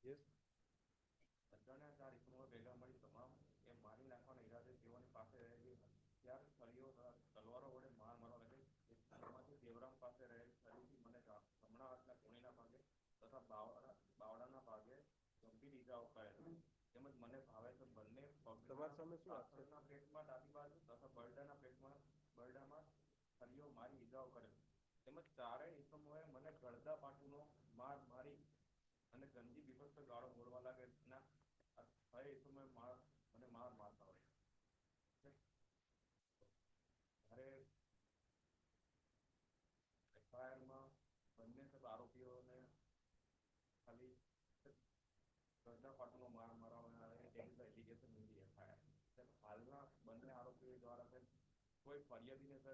Yes. બધાને આ રીતનો ભેગા મળી તમામ એ મારી નાખવાના ઈરાદે તેઓની પાસે રહેલી હથિયાર છરીઓ તલવારો વડે માર મારવા લાગે. એમાંથી દેવરામ પાસે રહેલી છરીથી મને જમણા હાથના કોણીના ભાગે તથા બાવડાના ભાગે ગંભીર ઈજાઓ કરેલ. તેમજ મને ભાવે તો બંને તમારી સામે શું આપશે? પાછળના પેટમાં ડાબી બાજુ તથા બરડામાં છરીઓ મારી ઈજાઓ કરેલ. તેમજ ચારેય ઇસમોએ મને ગળદા પાટુનો માર મારી અને ગંદી વિભક્ત ગાળો બોલવા લાગે. છ ઇસમોએ મને માર મારતા હોય. ત્યારે એફઆઈઆરમાં બંને સબ આરોપીઓને ખાલી ગળદા પાટુનો માર મારવામાં આવે તેની એલિગેશન નથી એફઆઈઆર. હાલના બંને આરોપીઓ દ્વારા કોઈ ફરિયાદીને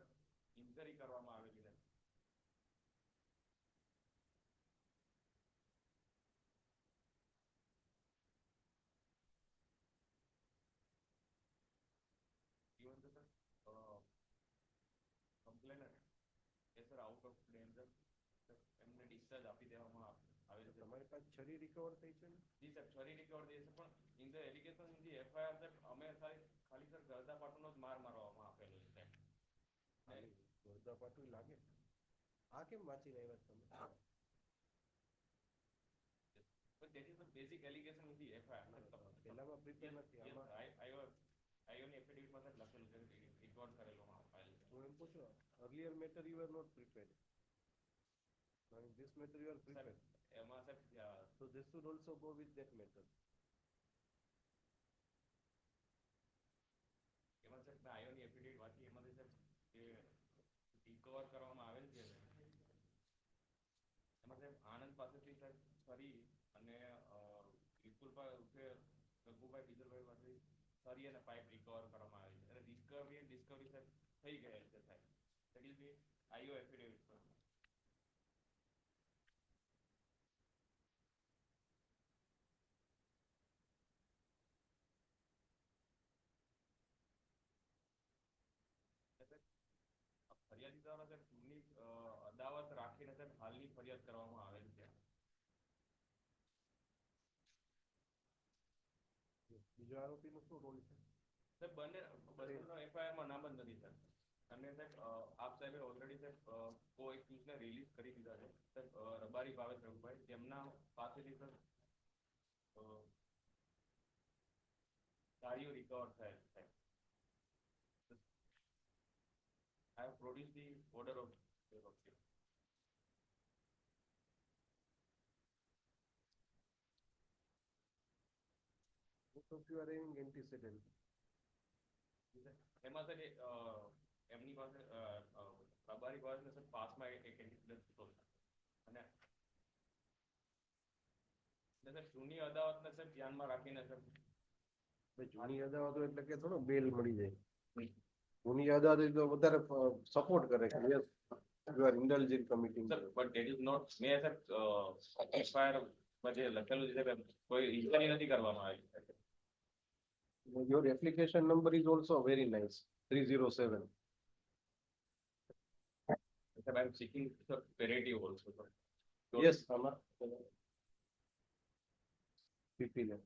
ઇન્જરી કરવામાં આવેલી નથી. ઇવન તો કમ્પ્લેનન્ટ એ આઉટ ઓફ ડેન્જર એમને ડિસ્ચાર્જ આપી દેવામાં આવેલ છે. તમારી પાસે છરી રિકવર થઈ છે ને? જી સાહેબ, છરી રિકવર થઈ છે, પણ in the allegation in the FIR સાહેબ અમે ખાલી સર ગળદા પાટુનો જ માર મારવામાં આપેલો છે સાહેબ. ગળદા પાટું લાગે. આ કેમ વાંચી રહ્યા તમે? But that is the basic allegation in the FIR. પેલામાં પ્રિપેર નથી. આમાં આઈઓની એફિડેવિટમાં સાહેબ લખેલું છે રિકોર્ડ કરેલો ફાઇલ. હું એમ પૂછું, earlier matter you were not prepared. Now in this matter you are prepared. એમાં સાહેબ so this should also go with that matter. એમાં સાહેબ આઈઓની એફિડેવિટ વાંચી એમાંથી સાહેબ કે રિકવર કરવામાં આવેલ છે. એમાં સાહેબ આનંદ પાસેથી સાહેબ છરી અને વિપુલભાઈ ઉર્ફે ગગુભાઈ બીજલભાઈ પાસેથી છરી અને પાઇપ રિકવર કરવામાં આવેલ છે. અને ડિસ્કવરી સાહેબ થઈ ગયેલ છે સાહેબ. That is the IO affidavit પર. ફરિયાદી દ્વારા સાહેબ જૂની અદાવત રાખીને સાહેબ હાલની ફરિયાદ કરવામાં આવેલ છે. બીજો આરોપીનો શું રોલ છે? સાહેબ બંને એફઆઈઆરમાં નામ જ નથી સર. અને સાહેબ આપ સાહેબે ઓલરેડી સાહેબ કો એક્યુઝને રિલીઝ કરી દીધા છે સાહેબ. રબારી ભાવેશ રઘુભાઈ તેમના પાસેથી સર ગાડીઓ રિકવર થયેલ છે. I have produced the order of both of you are having antecedent. એમાં સર એમની પાસે રબારી ભાવેશને સર પાસમાં એક એન્ટિસિડન્ટ હતો અને સર જૂની અદાવતને સર ધ્યાનમાં રાખીને સર જૂની અદાવતો એટલે કે થોડો બેલ મળી જાય. જૂની અદાવત તો વધારે સપોર્ટ કરે કે yes you are intelligent committing. But that is not may sir FIR માં જે લખેલું છે કોઈ ઇન્જરી નથી કરવામાં આવી. Your application number is also very nice, 307. Sir, I am seeking the parity also. Sir. Yes, Amma. PPL.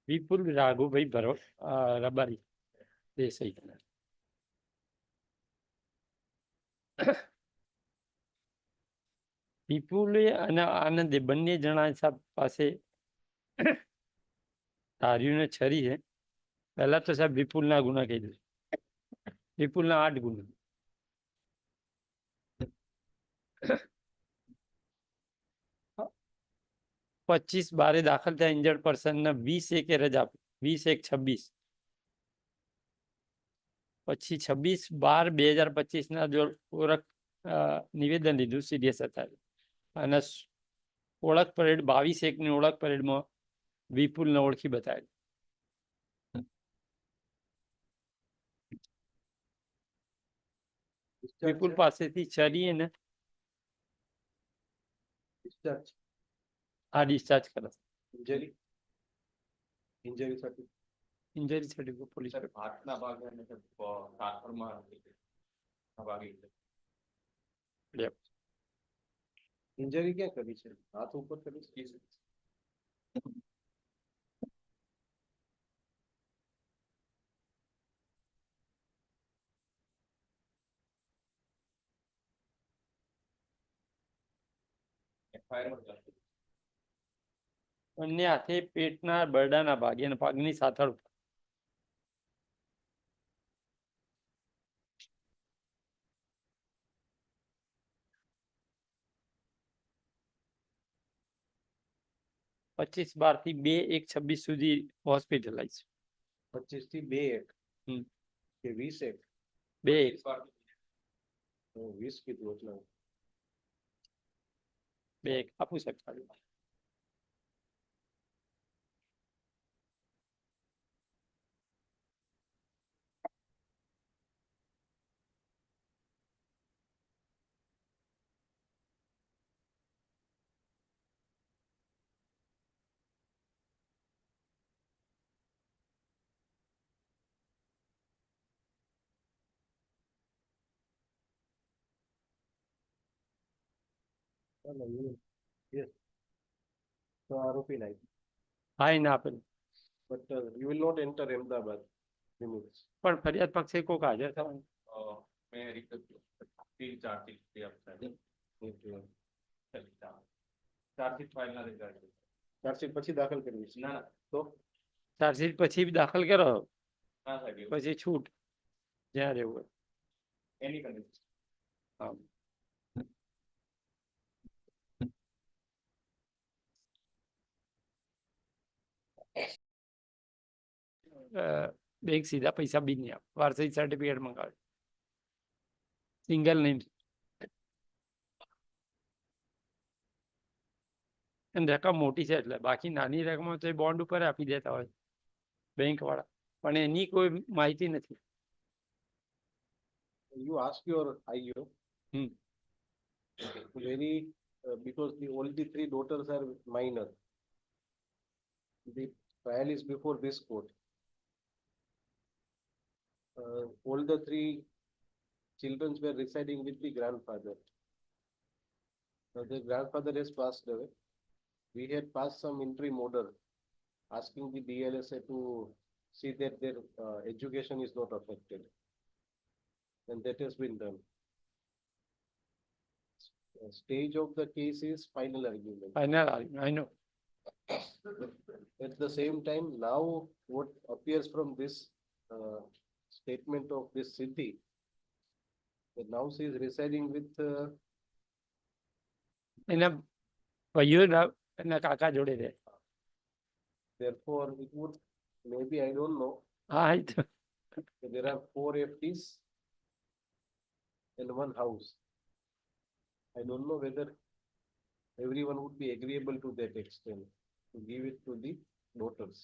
વિપુલ રાઘુભાઈ રબારી દેસાઈ. વિપુલે અને આનંદે બંને જણા સાહેબ પાસે ધાર્યું છરી છે. પહેલા તો સાહેબ વિપુલના ગુના કહી દઉં. વિપુલના 8 ગુના. 25/12 દાખલ થયા ઇન્જર્ડ પર્સનને 20/1 રજા આપી. 20/1/26 પછી 26/12/2025 જો ઓળખ નિવેદન લીધું સિરિયસ હતા. અને ઓળખ પરેડ 22/1ની ઓળખ પરેડમાં વિપુલને ઓળખી બતાવેલ. વિપુલ પાસેથી છરી અને ડિસ્ચાર્જ કરે. ઇન્જરી સર્ટિફિકેટ પોલીસ હાથના ભાગે અને કાતરમાં ભાગી છે. ઇન્જરી ક્યાં કરી છે? હાથ ઉપર કરી છે? FIR માં ચાલતું. બંને હાથે પેટના બરડાના ભાગે અને પગની સાથળ ઉપર. (25/12 થી 2/1/26 સુધી હોસ્પિટલાઇઝ. 25 થી 2/1 હમ. કે 20/1? 2/1 20 કીધું એટલે 2/1 આપું સાહેબ. yes. તો આરોપી લાઈક હા એને આપેલું. but you will not enter Ahmedabad limits. પણ ફરિયાદ પક્ષે કોઈક હાજર થવાનું. મેં રિક્વેસ્ટ 3-4 થી આપતા ચાર્જશીટ ફાઇલ ના રિઝલ્ટ ચાર્જશીટ પછી દાખલ કરવી છે? ના તો ચાર્જશીટ પછી દાખલ કરો ના સાહેબ પછી છૂટ જ્યાં રહેવું હોય. એની કન્ડિશન હા. બેંક સીધા પૈસા બી નહીં આપે. વાર્ષિક સર્ટિફિકેટ મંગાવે સિંગલ નેમ. અને રકમ મોટી છે એટલે, બાકી નાની રકમ તો બોન્ડ ઉપર આપી દેતા હોય બેંક વાળા, પણ એની કોઈ માહિતી નથી. you ask your IO hmm. very because all the three daughters are minor. The trial is before this court. All the three children were residing with the grandfather. Now the grandfather has passed away. We had passed some interim order asking the DLSA to see that their education is not affected. And that has been done. Stage of the case is final argument. Final, I know. At the same time, now what appears from this statement of this city, that now she is residing with એના ભાઈઓ એના કાકા જોડે રહે. therefore it would maybe, I don't know, હા એ તો there are 4 FTs and 1 house. I don't know whether everyone would be agreeable to that extent to give it to the daughters.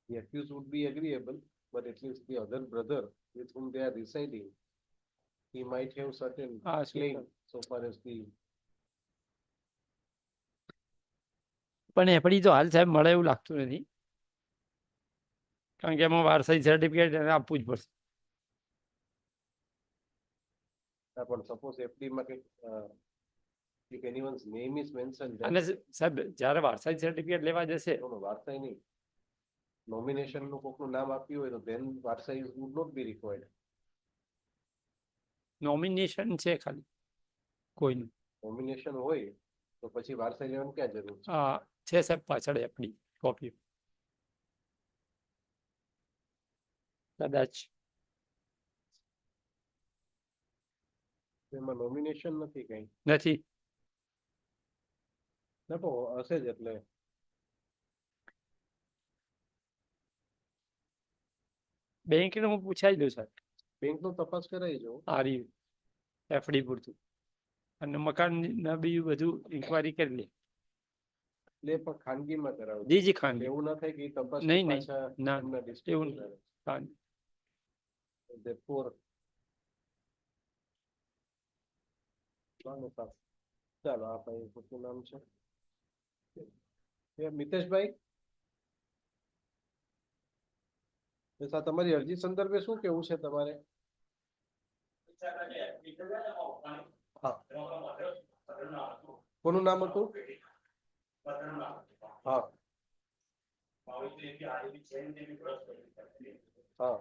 The accused would be agreeable, but at least the other brother with whom they are residing, he might have certain claim so far as the પણ એપડી તો હાલ સાહેબ મળે એવું લાગતું નથી, કારણ કે એમાં વારસાઈ સર્ટિફિકેટ એને આપવું જ પડશે. but suppose FD માં if anyone's name is mentioned, અને સાહેબ જ્યારે વારસાઈ સર્ટિફિકેટ લેવા જશે no, વારસાઈ નહીં, nomination નું કોકનું નામ આપ્યું હોય તો then વારસાઈ would not be required. Nomination છે ખાલી કોઈનું. Nomination હોય તો પછી વારસાઈ લેવાની ક્યાં જરૂર છે? છે સાહેબ પાછળ એપડી કોપી કદાચ. એમાં nomination નથી કઈ. નથી. ના તો હશે જ એટલે બેંકને હું પૂછાઈ દઉં સાહેબ. બેંક નો તપાસ કરાવી જો. આ રહ્યું એફડી પૂરતું, અને મકાન ના બીજું બધું ઇન્કવાયરી કરી લે. એટલે પણ ખાનગીમાં કરાવજો. જી જી ખાનગી. એવું ના થાય કે તપાસ નહીં નહીં પાછા ના એમના એવું district નહીં. ખાનગી. therefore ચાલો આ ભાઈ શું નામ છે? મિતેશભાઈ, તમારી અરજી સંદર્ભે શું કેવું છે તમારે? હા કોનું નામ હતું? હા હા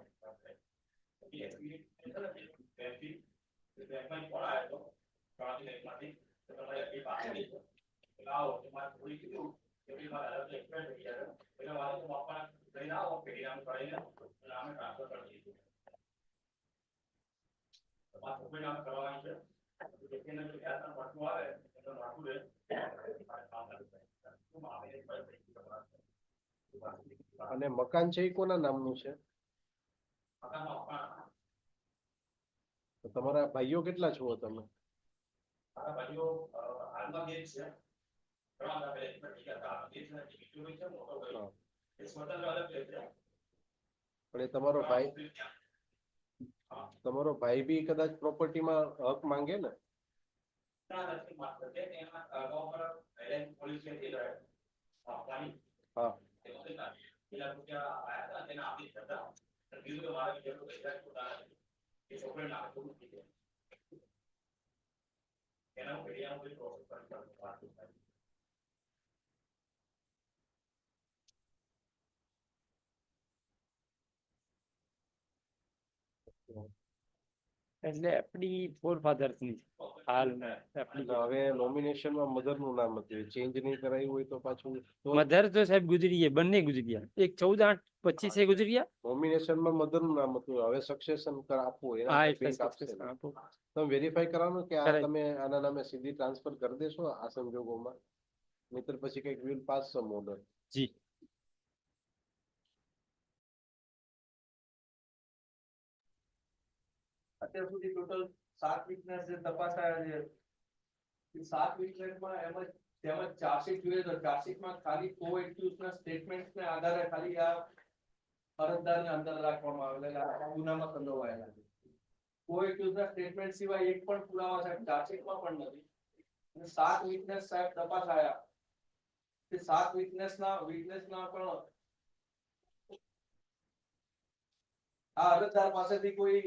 અને મકાન છે એ કોના નામનું છે? તો તમારા ભાઈઓ કેટલા છો તમે? હા. પણ એ તમારો ભાઈ બી કદાચ પ્રોપર્ટીમાં હક માંગે ને? હા એટલે એફડી ફોર ફાધર્સ ની છે હાલમાં એફડી. હવે નોમિનેશનમાં મધર નું નામ હતું, ચેન્જ નહીં કરાયું હોય તો પાછું મધર તો સાહેબ ગુજરી ગયા, બંને ગુજરી ગયા, એક 14/8/25 ગુજરી ગયા. નોમિનેશનમાં મધર નું નામ હતું, હવે સક્સેશન આપવું હોય હા એના એટલે બેંક આપશે. succession આપો. તમે વેરીફાઈ કરવાનું કે આ કરાય. તમે આના નામે સીધી ટ્રાન્સફર કરી દેશો આ સંજોગોમાં, નહીતર પછી કઈક વિલ પાસ સમ ઓર્ડર. જી અત્યાર સુધી ટોટલ 7 વિટનેસ જે તપાસાયા છે, એ 7 વિટનેસમાં એમાં તેમજ ચાર્જશીટ જોઈએ તો ચાર્જશીટમાં ખાલી કો એક્યુઝના સ્ટેટમેન્ટ્સને આધારે ખાલી આ અરજદારને અંદર રાખવામાં આવેલા આ ગુનામાં સંડોવાયેલા છે. કો એક્યુઝના સ્ટેટમેન્ટ સિવાય એક પણ પુરાવા સાહેબ ચાર્જશીટમાં પણ નથી. અને 7 વિટનેસ સાહેબ તપાસાયા, તે 7 વિટનેસના પણ આ અરજદાર પાસેથી કોઈ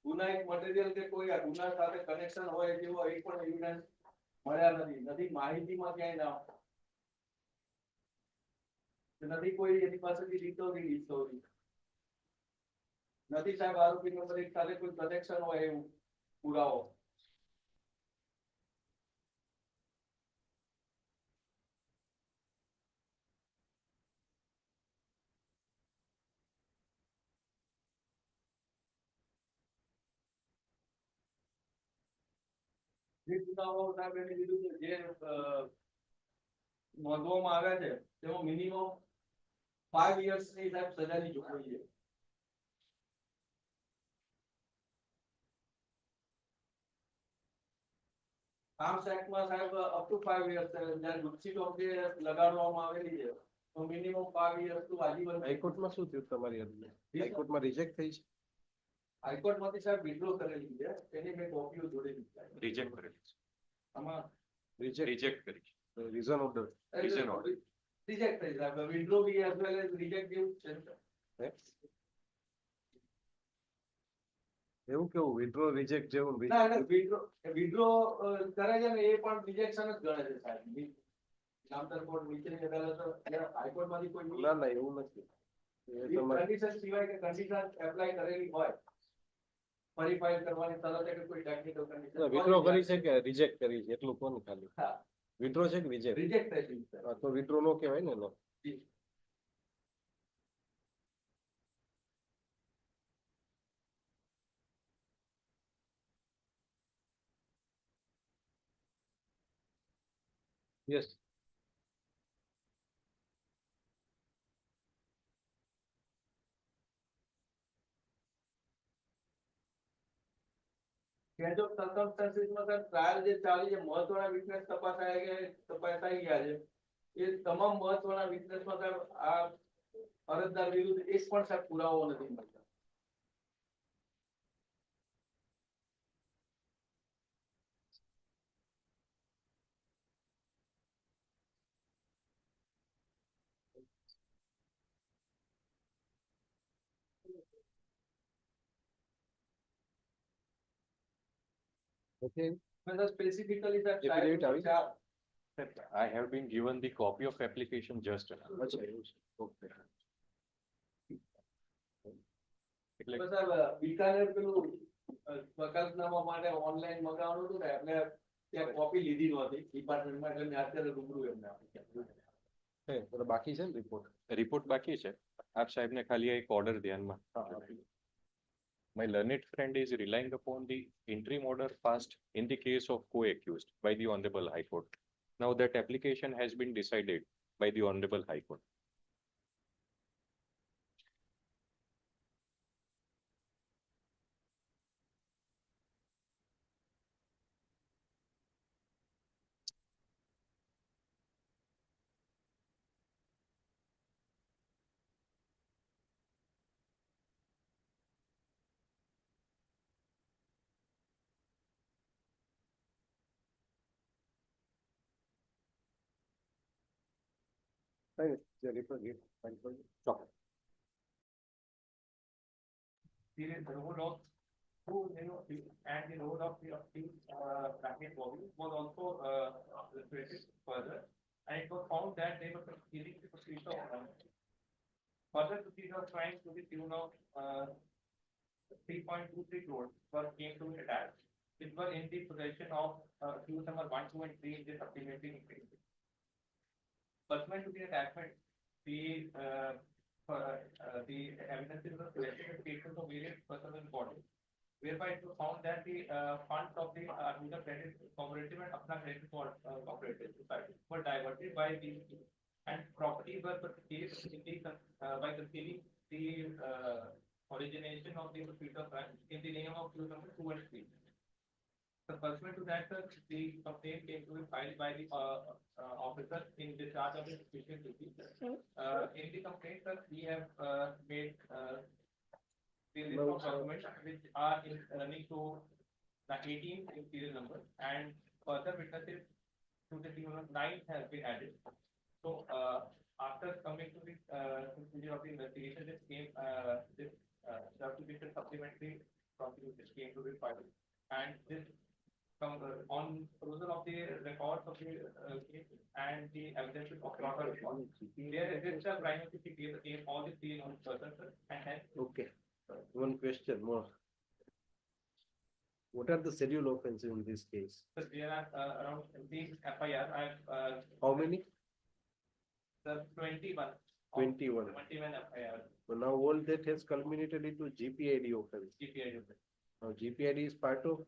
ગુનાહિત મટીરિયલ કે કોઈ આ ગુના સાથે કનેક્શન હોય જેવો એક પણ એવિડન્સ મળ્યા નથી માહિતીમાં ક્યાંય ના, નથી કોઈ એની પાસેથી રિકવરી નથી સાહેબ આરોપી નંબર 1 સાથે કોઈ કનેક્શન હોય એવું પુરાવો. જે ગુનાઓ સાહેબ એને કીધું કે જે નોંધવામાં આવ્યા છે તેમાં મિનિમમ 5 યર્સની સાહેબ સજાની જોગવાઈ છે. આર્મ્સ એક્ટમાં સાહેબ અપ ટુ 5 યર્સ છે, જ્યારે ગુસ્સી ઓફ જે લગાડવામાં આવેલી છે તો મિનિમમ 5 યર્સ ટુ આજીવન. હાઈકોર્ટમાં શું થયું તમારી અરજી? હાઈકોર્ટમાં રિજેક્ટ થઈ છે? હાઈકોર્ટમાંથી સાહેબ વિડ્રો કરેલી છે, તેની મેં કોપીઓ જોડેલી છે. રિજેક્ટ કરેલી છે. આમાં રિજેક્ટ કરી છે. Reason order Reason order. Reject થઈ સાહેબ, વિડ્રો બી એઝ વેલ એઝ રિજેક્ટ જેવું જ છે. એવું કેવું વિડ્રો રિજેક્ટ જેવું? ના વિડ્રો કરે છે ને એ પણ રિજેક્શન જ ગણે છે સાહેબ. નામદાર કોર્ટ નીચેની અદાલત હાઈકોર્ટમાંથી કોઈ ના ના એવું નથી. એ તમારે કન્ડિશન સિવાય કે કન્ડિશન એપ્લાય કરેલી હોય ફરી ફાઇલ કરવાની તરત કે કોઈ ટેકનિકલ કન્ડિશન વિડ્રો કરી છે કે રિજેક્ટ કરી છે એટલું કોણ ખાલી? હા વિડ્રો છે કે રિજેક્ટ? રિજેક્ટ થઈ છે. તો વિડ્રો નો કહેવાય ને એનો. યસ. કેસ ઓફ સર્કમસ્ટન્સીસમાં સર ટ્રાયલ જે ચાલી છે, મહત્વના વિટનેસ તપાસાઈ ગયા છે, એ તમામ મહત્વના વિટનેસમાં સર આ અરજદાર વિરુદ્ધ એક પણ સાહેબ પુરાવો નથી મળતા. ઓકે. સ્પેસિફિકલી Affidavit આવી? I have been given the copy of application just now. अच्छा એવું છે. Okay. એટલે તો સાહેબ બીકાનેર પેલું વકાલતનામા માટે ઓનલાઈન મંગાવવાનું હતું ને એટલે ત્યાં કોપી લીધી નહોતી ડિપાર્ટમેન્ટમાં એટલે મેં અત્યારે રૂબરૂ એમને આપી. હે તો બાકી છે ને રિપોર્ટ. રિપોર્ટ બાકી છે. આપ સાહેબને ખાલી એક ઓર્ડર ધ્યાનમાં. My learned friend is relying upon the interim order passed in the case of co-accused by the Honorable High Court. Now that application has been decided by the Honorable High Court. Fine, the report here. Fine for you. The role of who, and the role of the bracket body was also illustrated further, and it was found that they were proceeding to proceed of further proceed of crimes to the tune of 3.23 crores were came to be attached, which were in the possession of accused number 1, 2, and 3 in the supplementary increase. Pursuant to the attachment, the evidences were collected in statements of various persons and bodies, whereby it was found that the funds of the Armada Credit Cooperative and Apna Credit Cooperative Society were diverted by these two, and properties were purchased by concealing the origination of the proceeds of crime in the name of accused number 2 and 3. So pursuant to that, sir, the complaint came to be filed by the officer in discharge of his official duties. In the complaint, sir, we have made the list of documents which are running to the 18th serial number, and further witnesses to the tune of 9 has been added. So after coming to the conclusion of the investigation, this came this certification supplementary prosecution came to be filed, and this on perusal of the records of the case and the evidence of fraud report, there exists a prima facie case against all the three known persons, and hence. Okay. One question more. What are the schedule offenses in this case? So there are around the FIR. How many? The 21. 21. 21 FIR. So now all that has culminated into GPID offense. GPI. Now GPID is part of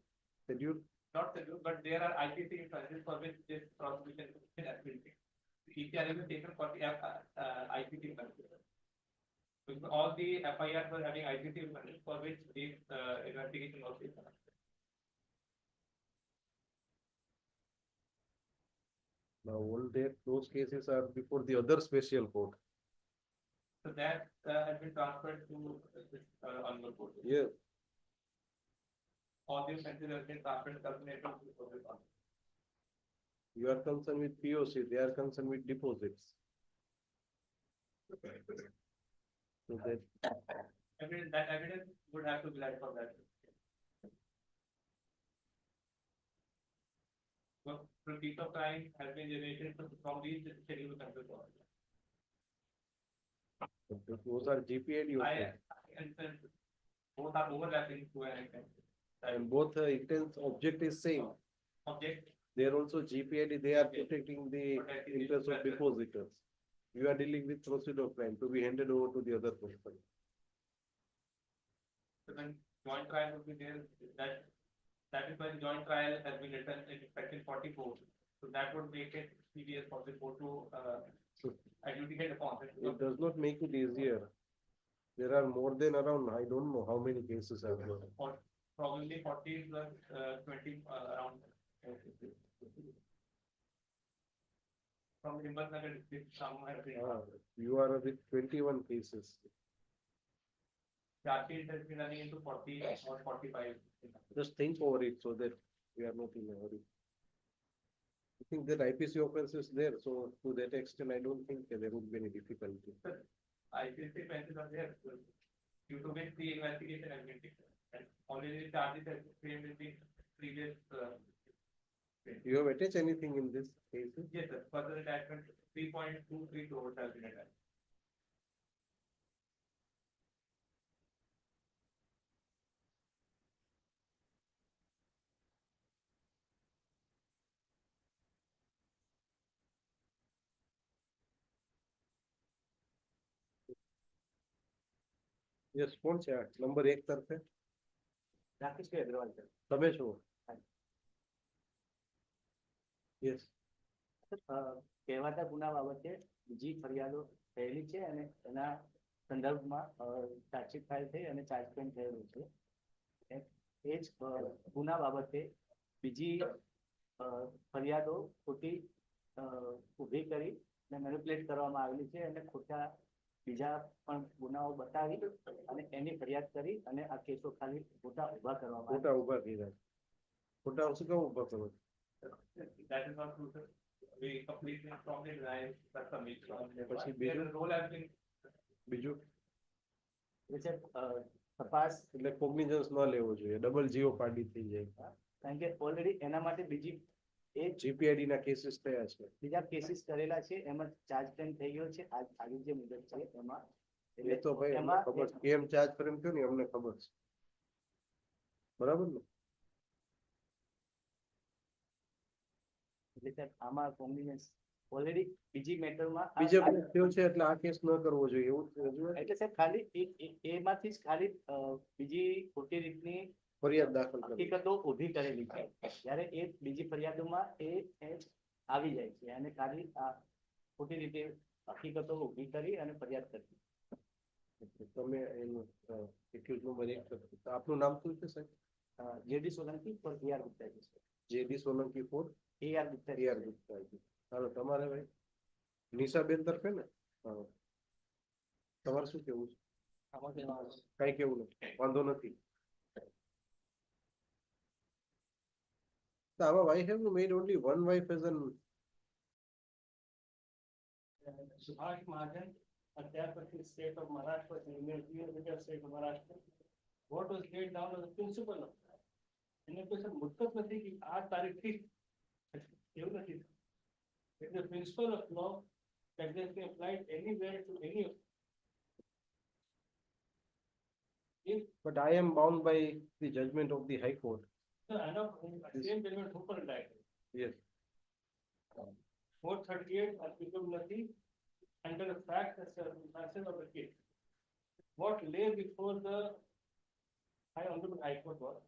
schedule. Not schedule, but there are IPC offenses for which this prosecution is activity. ECR is taken for the IPC offenses. Because all the FIRs were having IPC offenses for which this investigation was taken. Now all that those cases are before the other special court. So that has been transferred to this honorable court. Yeah. All the offenses have been transferred culminated to this honorable. You are concerned with POC, they are concerned with deposits. So that That evidence would have to be led for that. So proceeds of crime has been generated from these scheduled offenses. those are GPID I offenses. and both are overlapping to an extent. And both intents object is same. Object They are also GPID, they are protecting the interest of depositors. You are dealing with procedural crime to be handed over to the other person. So then joint trial would be there, that is why the joint trial has been written in section 44. So that would make it serious for the court to adjudicate upon it. It does not make it easier. There are more than around, I don't know how many cases are there. Probably 40 plus 20 around. From Himbantnagar district, some have been. You are with 21 cases. Charge sheet has been running into 40 or 45. Just think over it so that we are not in a hurry. I think that IPC offense is there, so to that extent, I don't think there would be any difficulty. IPC offenses are there, due to which the investigation has been taken. And already the charges have been framed in the previous You have attached anything in this case? Yes, sir. Further attachment 3.23 crores has been attached. Yes, કોણ છે આ? Number 1 તરફે રાકેશ ભાઈ Agarwal sir. તમે છો? Yes. કહેવાતા ગુના બાબતે બીજી ફરિયાદો થયેલી છે અને એના સંદર્ભમાં ચાર્જશીટ ફાઇલ થઈ અને ચાર્જ પેન થયેલું છે. એ જ ગુના બાબતે બીજી ફરિયાદો ખોટી ઊભી કરી અને મેનિપ્યુલેટ કરવામાં આવેલી છે અને ખોટા બીજા પણ ગુનાઓ બતાવી અને એની ફરિયાદ કરી અને આ કેસો ખાલી ખોટા ઊભા કરવામાં ખોટા ઊભા કર્યા. ખોટા શું કેમ ઊભા કરો? That is not true, sir. We completely strongly deny that submission. પછી બીજું? Their role has been બીજું છે. તપાસ એટલે કોગ્નિઝન્સ ન લેવો જોઈએ, ડબલ જીઓ પાડી થઈ જાય. કારણ કે ઓલરેડી એના માટે બીજી જીપીઆઈડી ના કેસીસ થયા છે. બીજા કેસીસ કરેલા છે એમાં ચાર્જ પેન થઈ ગયો છે. આગળ જે મુદત છે એમાં એ તો ભાઈ અમને ખબર છે. કેમ ચાર્જ ફ્રેમ થયો ને અમને ખબર છે. બરાબર ને? એટલે સાહેબ આમાં કોમ્બિનેશન ઓલરેડી બીજી મેટરમાં બીજે કોઈ થયો છે એટલે આ કેસ ન કરવો જોઈએ એવું રજૂઆત એટલે સાહેબ ખાલી એમાંથી જ ખાલી બીજી ખોટી રીતની ફરિયાદ દાખલ કરી. હકીકતો ઊભી કરેલી છે. ત્યારે એ બીજી ફરિયાદોમાં એ આવી જાય છે અને ખાલી આ ખોટી રીતે હકીકતો ઊભી કરી અને ફરિયાદ કરી. તમે એનું એક્યુઝ નંબર 1 કરશો. તો આપનું નામ શું છે સાહેબ? જેડી સોલંકી પર AR ગુપ્તા છે. JD Solanki for AR Gupta AR Gupta. ચાલો તમારે ભાઈ નિશાબેન તરફે ને? હા, તમારે શું કેવું છે? કઈ કેવું નથી, વાંધો નથી. So our wife have made only one wife as an Subhash Mahajan અધ્યાપક state of Maharashtra state of Maharashtra what was laid down as principle એને કોઈ મુદ્દત નથી કે આ તારીખથી એવું નથી. It is principle of law that can be applied anywhere to any of. but I am bound by the judgment of the High Court. I know same judgment super right. Yes. 438 applicability under the facts and circumstances of the case. What lay before the High Honorable High Court was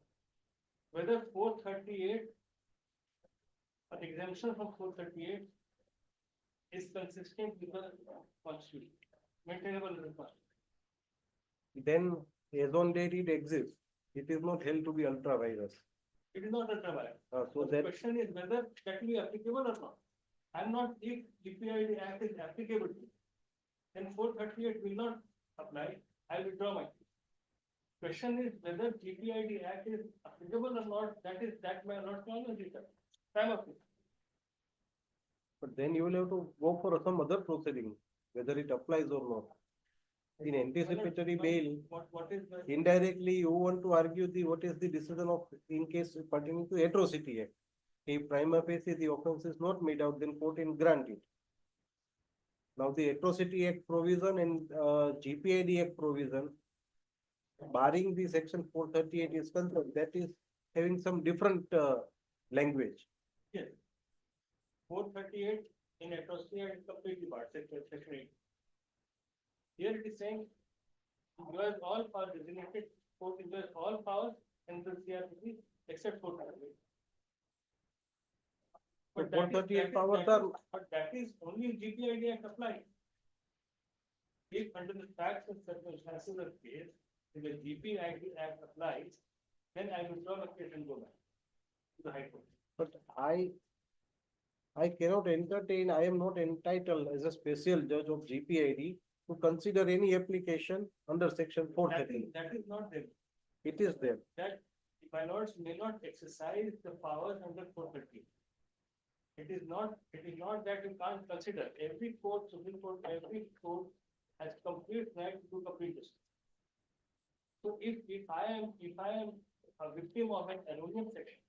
whether 438 an exemption from 438 is consistent with the Constitution, maintainable in the Constitution. Then as on date it exists. It is not held to be ultra virus. It is not ultra-virus. So The that question is whether that will be applicable or not. I'm not, if GPID Act is applicable, then 438 will not apply. I withdraw my case. Question is whether GPID Act is applicable or not. That may not be on the time of it. but then you will have to go for some other proceeding, whether it applies or not. In anticipatory bail, What is the? indirectly you want to argue what is the decision of in case pertaining to atrocity act. If prima facie the offence is not made out, then court can grant it. Now the atrocity act provision and GPID act provision, barring the section 438 is concerned, that is having some different language. Yes. 438 in atrocity is completely barred, section 8. Here it is saying, enjoys all powers designated, court enjoys all powers in the CRPC except 438. So But that is- 438 that is- powers that are, is- But that is only if GPID Act applies. If under the facts and circumstances of the case, if the GPID Act applies, then I will draw a case and go back to the High Court. but I cannot entertain, I am not entitled as a special judge of GPID to consider any application under section 430. That is not there. It is there. That my lords may not exercise the powers under 430. It is not that you can't consider. Every court, Supreme Court, every court has complete right to do complete justice. So if I am a victim of an erroneous section,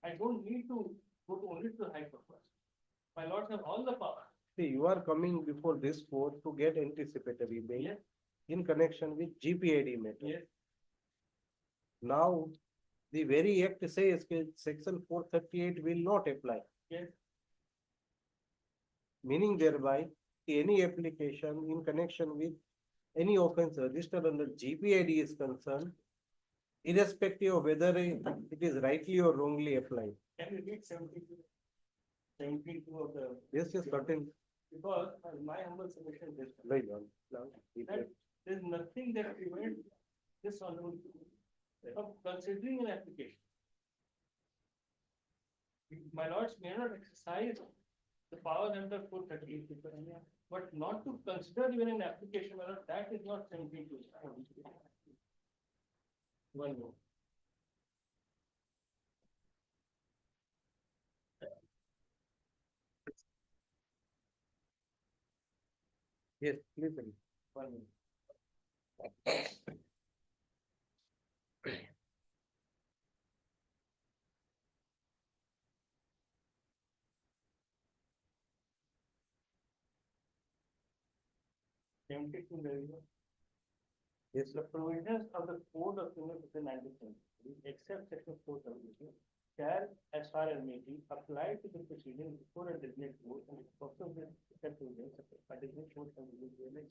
I don't need to go to only to the High Court first. My lords have all the power. See, you are coming before this court to get anticipatory bail Yes. in connection with GPAD matter. Yes. Now, the very act says that section 438 will not apply. Yes. Meaning thereby, any application in connection with any offence registered under GPID is concerned, irrespective of whether it is rightly or wrongly applied. Can you read 72 of the, Yes, yes, certain. because my humble submission is Right on. Now, that there's nothing that prevents this honorable of considering an application. My lords may not exercise the power under 438, but not to consider even an application, whether that is not 72. One more. Yes, please. Read. One more. Tempted to deliver. Yes, The provisions of the code of criminal procedure 1973, except section 472, shall, as far as may be, apply to the proceeding before a designated court and its purpose is set to a designated court and will.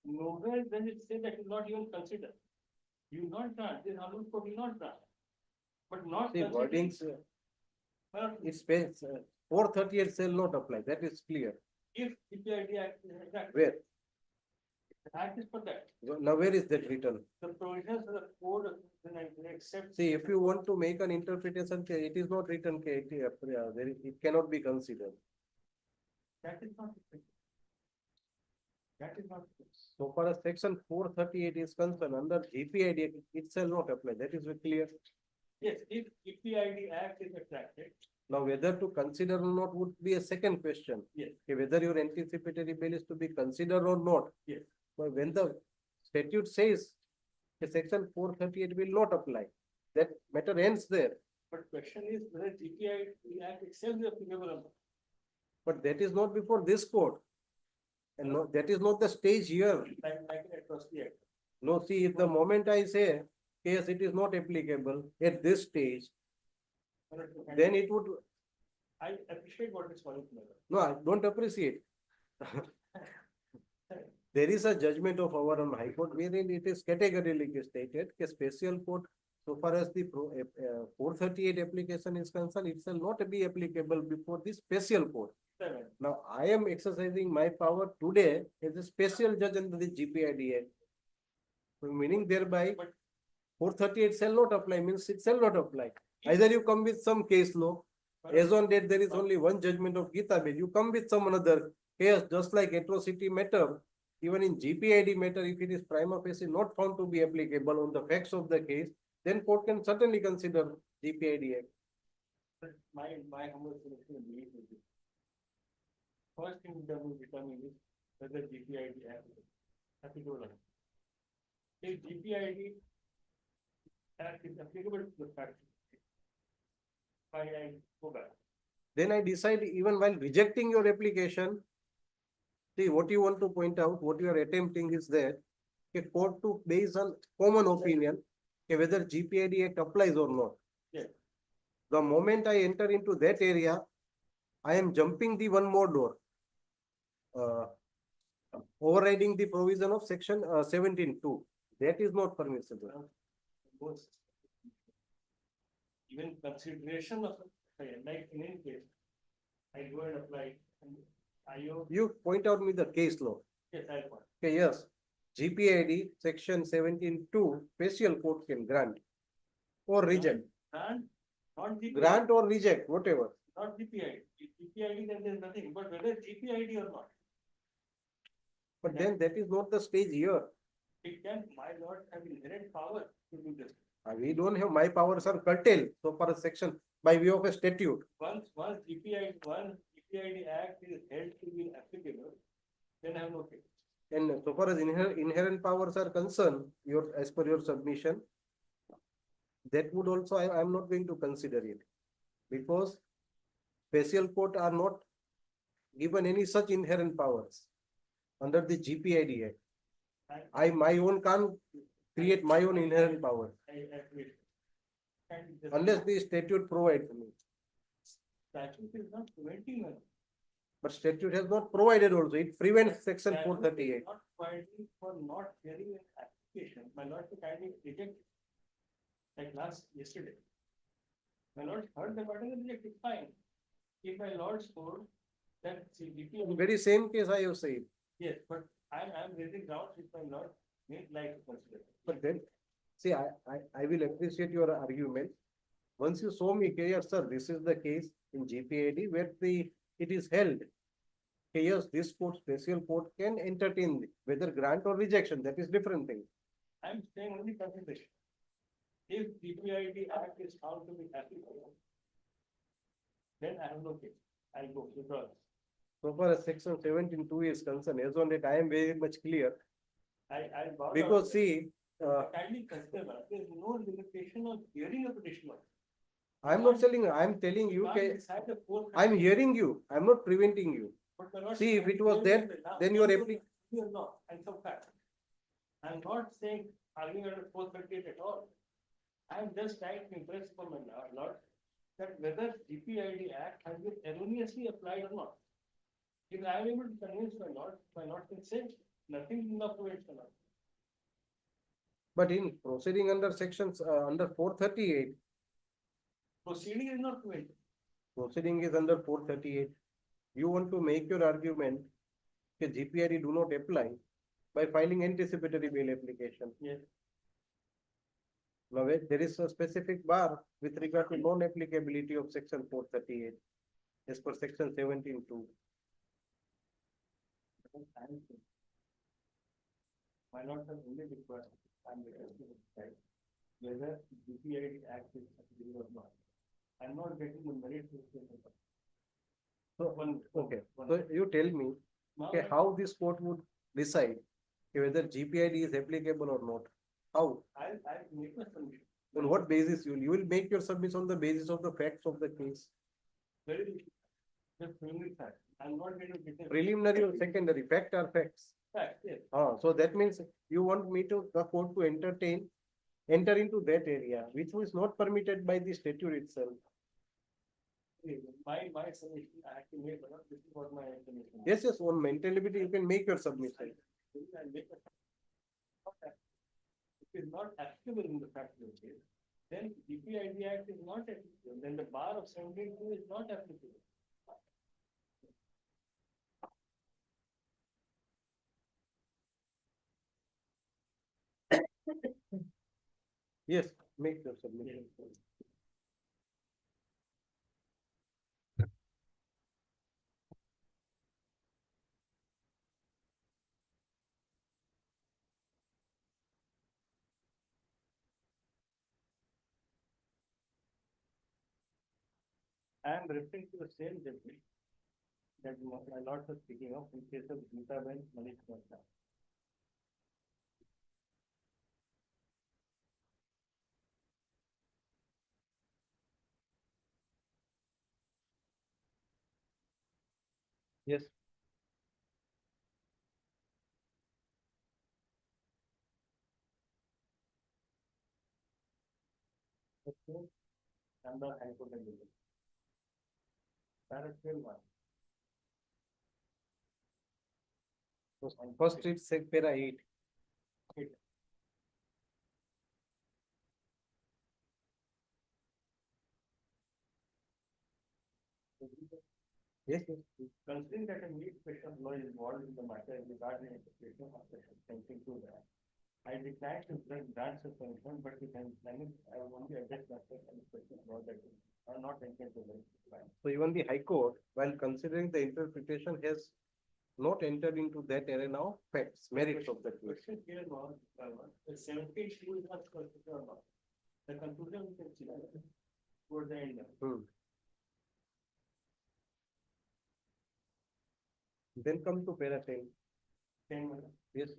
Nowhere does it say that you not even consider. You not grant, this honorable court will not grant. But not. the considering- wordings, Well, it says 438 shall not apply. That is clear. if PPID Act is enacted, Where? the act is for that. Now, where is that written? The provisions of the code of the 19 except. See, if you want to make an interpretation, it is not written, it cannot be considered. That is not. That is not. So far as section 438 is concerned, under GPID, it shall not apply. That is very clear. Yes, if PPID Act is attracted, Now, whether to consider or not would be a second question. Yes. Okay, whether your anticipatory bail is to be considered or not. Yes. But when the statute says the section 438 will not apply, that matter ends there. but question is whether GPID Act itself is applicable or not. But that is not before this court. And no, that is not the stage here. Like an atrocity act. No, see, if the moment I say, yes, it is not applicable at this stage, then it would, I appreciate what is calling. no, I don't appreciate. There is a judgment of our own High Court wherein it is categorically stated, a special court, so far as the 438 application is concerned, it shall not be applicable before the special court. Now, I am exercising my power today as a special judge under the GPID Act. So meaning thereby, But- 438 shall not apply, means it shall not apply. Either you come with some case law, as on date, there is only one judgment of Gita Bail. You come with some another case, just like atrocity matter, even in GPID matter, if it is prima facie not found to be applicable on the facts of the case, then court can certainly consider GPID Act. My humble selection belief is this. First thing that will determine is whether GPID Act is applicable or not. If GPID Act is applicable to the fact. I go back. Then I decide, even while rejecting your application, see what you want to point out, what you are attempting is that a court to base on common opinion, whether GPID Act applies or not. Yes. The moment I enter into that area, I am jumping the one more door. Overriding the provision of section 17(2). That is not permissible. Both. Even consideration of, like in any case, I go and apply, and You point out me the case law. yes, I want. Okay, yes. GPID section 17(2), special court can grant or reject. And not GPID. Grant or reject, whatever. Not GPID. If GPID, then there's nothing, but whether GPID or not, But then that is not the stage here. it can, my lord, have inherent power to do this. We don't have, my powers are curtailed so far as section by way of a statute. Once GPID Act is held to be applicable, then I have no case. And so far as inherent powers are concerned, as per your submission, that would also, I am not going to consider it. Because special court are not given any such inherent powers under the GPID Act. I my own can't create my own inherent power I agree. And the unless the statute provides me. statute is not preventing us. But statute has not provided also. It prevents section Statute is 438. Not providing for not hearing an application. My lord, the kindly reject. Like yesterday. My lord heard the matter and rejected, fine. If my lord scored that CDP. Very same case I have said. Yes, but I'm raising doubts if my lord may like to consider. But then, see, I will appreciate your argument. Once you show me, okay, yes, sir, this is the case in GPID where it is held. Okay, yes, this court, special court can entertain whether grant or rejection. That is different thing. I'm saying only consideration. If DPID Act is found to be applicable, then I have no case. I'll go withdraw. So far as section 17(2) is concerned, as on that I am very much clear. I bow down. Because see, Kindly consider, there is no limitation on hearing a petition. I am not telling, I am telling you, okay, I am hearing you. I am not preventing you. See, if it was there, then your No, and some fact. I'm not saying arguing under 438 at all. I'm just trying to impress upon my lord that whether GPID Act has been erroneously applied or not. If I am able to convince my lord can say nothing in the prevents the lord. But in proceeding under sections, under 438, Proceeding is not prevented. proceeding is under 438. You want to make your argument that GPID do not apply by filing anticipatory bail application. Yes. Now, there is a specific bar with regard to non-applicability of section 438 as per section 17(2). My lord has only required, I'm requesting to decide whether GPID Act is applicable or not. I'm not getting the merit. So, One- okay, one- so you tell me, okay, how this court would decide whether GPID is applicable or not? How? I'll make a submission. On what basis you will make your submission on the basis of the facts of the case? Very, just preliminary fact. I'm not going to get a Preliminary or secondary, fact or facts? fact, yes. So that means you want me to, the court to enter into that area, which was not permitted by the statute itself. My submission, I have to make, but this is what my submission. Yes, yes, on mentality, you can make your submission. I'll make a. If it is not applicable in the fact of the case, then GPID Act is not applicable, then the bar of 17(2) is not applicable. Yes, make your submission. I am referring to the same judgment that my lord was speaking of in case of Gita Ben Malik Mehta. Yes. Okay. And the High Court and judgment. Para 12(1). First it's para 8. Yes, yes. Considering that a new question of law is involved in the matter regarding interpretation of section 22, I decline to grant suspension, but we can, I will only address that question of law that are not intended to be. So even the High Court, while considering the interpretation, has not entered into that arena of facts, merits of the case. Question here was, the 17(2) is not considered or not. The conclusion we can see towards the end. Then come to para 10. 10 minutes, Yes,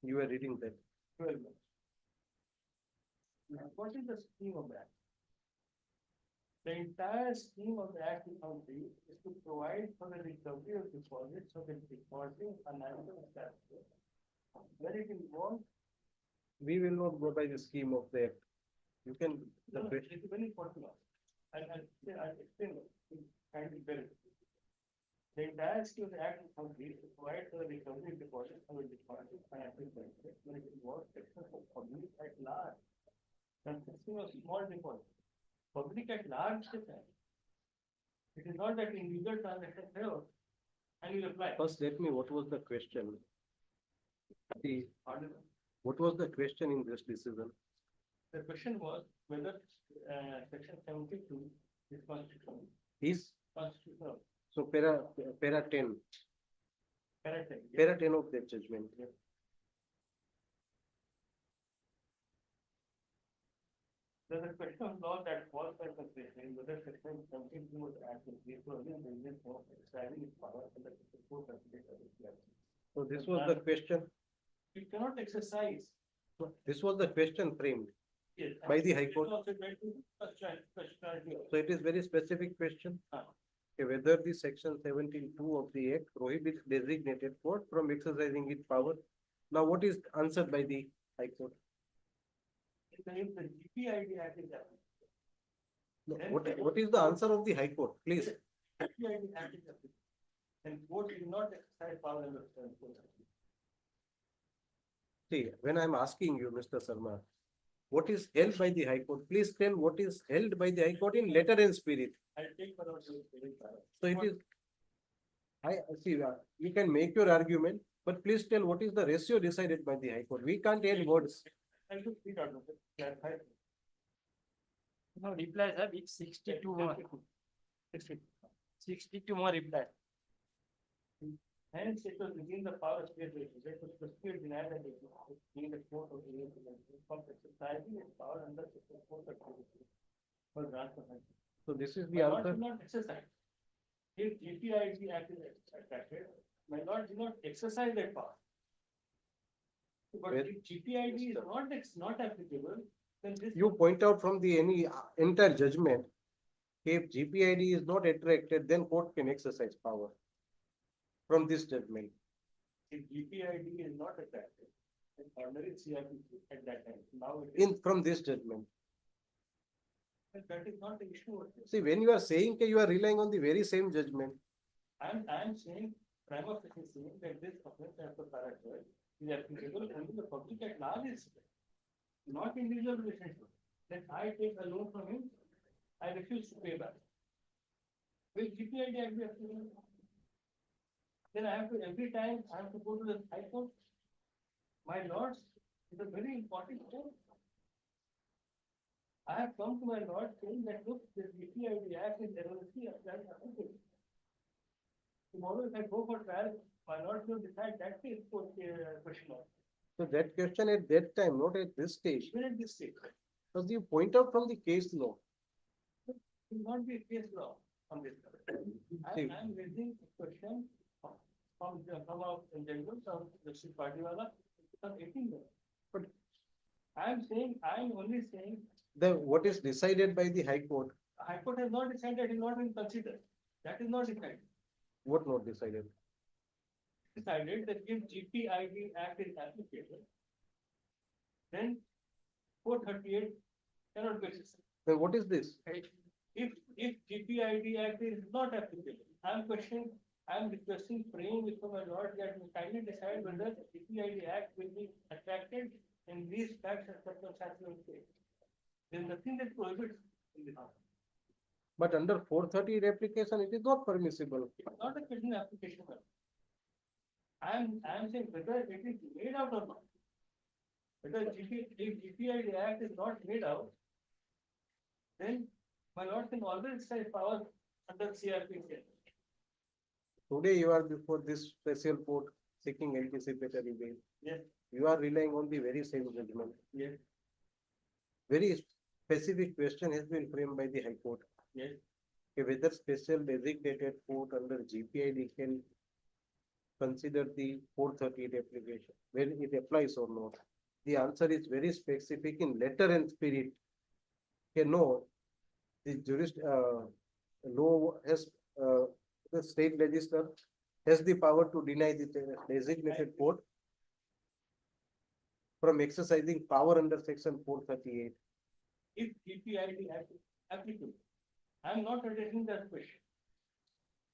you were reading that. 12 minutes. Now, what is the scheme of that? The entire scheme of the Act 2003 is to provide for the recovery of deposits of the defaulting financial establishment. Where it involves, We will not go by the scheme of the act. You can, the question, it's very important. I'll explain it. Kindly bear with me. The entire scheme of the Act 2003 is to provide for the recovery of deposits of the defaulting financial establishment. Where it involves sections of public at large, consisting of small deposits. Public at large different. It is not that individual transaction fails and you apply. first let me, what was the question? See, what was the question in this decision? The question was whether section 72 is constitutional. Is, Constitutional. so para 10, Correct. para 10 of that judgment. There's a question of law that falls by consideration whether section 72 was actually for any business of exercising its power under the four consideration. So this was the question, You cannot exercise. this was the question framed. Yes. By the High Court. Also went to constitutionality. So it is very specific question. Ah. Okay, whether the section 17(2) of the act prohibits designated court from exercising its power. Now, what is answered by the High Court? If the GPID Act is applicable. No, what is the answer of the High Court? Please. GPID Act is applicable. And court will not exercise power under the court. See, when I am asking you, Mr. Sharma, what is held by the High Court? Please tell what is held by the High Court in letter and spirit. I'll take for our. So it is. I see, you can make your argument, but please tell what is the ratio decided by the High Court. We can't add words. I'll just read out of it, clarify. No reply, sir, it's 62 more. 62 more reply. Hence, it was within the power of state legislature to still deny that it was being the court of the union from exercising its power under section 432 for grant of funds. So this is the My lord answer. did not exercise. If GPID Act is attracted, my lord did not exercise that power. But Well, if GPID is not applicable, then this. You point out from the any entire judgment, if GPID is not attracted, then court can exercise power from this judgment. If GPID is not attracted, then ordinary CRPC at that time, now it is. From this judgment. That is not the issue. See, when you are saying that you are relying on the very same judgment, I'm saying, prima facie saying that this offense as per para 12 is applicable only the public at large is not individual relationship. Then I take a loan from him, I refuse to pay back. Will GPID Act be applicable? Then I have to, every time I have to go to the High Court. My lords, it's a very important point. I have come to my lord saying that look, this GPID Act is erroneously applied applicable. Tomorrow if I go for trial, my lord will decide that case for question of. so that question at that time, not at this stage, Even at this stage, because you point out from the case law. it will not be a case law on this. See. I'm raising a question from our general, from Justice Pardiwala, from 18 years. But- I'm only saying, What is decided by the High Court, High Court has not decided, it is not been considered. That is not decided. what not decided? Decided that if GPID Act is applicable, then 438 cannot be exercised. Then what is this? If GPID Act is not applicable, I'm requesting, praying with my lord that we kindly decide whether GPID Act will be attracted in these facts and circumstances of the case. There is nothing that prohibits in this. But under 430 application, it is not permissible. It's not a question of application. I'm saying whether it is made out or not. Whether if GPID Act is not made out, then my lord can always exercise power under CRPC. Today you are before this special court seeking anticipatory bail. Yes, You are relying on the very same judgment. yes, Very specific question has been framed by the High Court. yes. Okay, whether special designated court under GPID can consider the 438 application, whether it applies or not. The answer is very specific in letter and spirit. Okay, no, the law has, the state legislature has the power to deny the designated court from exercising power under section 438. If GPID Act is applicable, I am not addressing that question.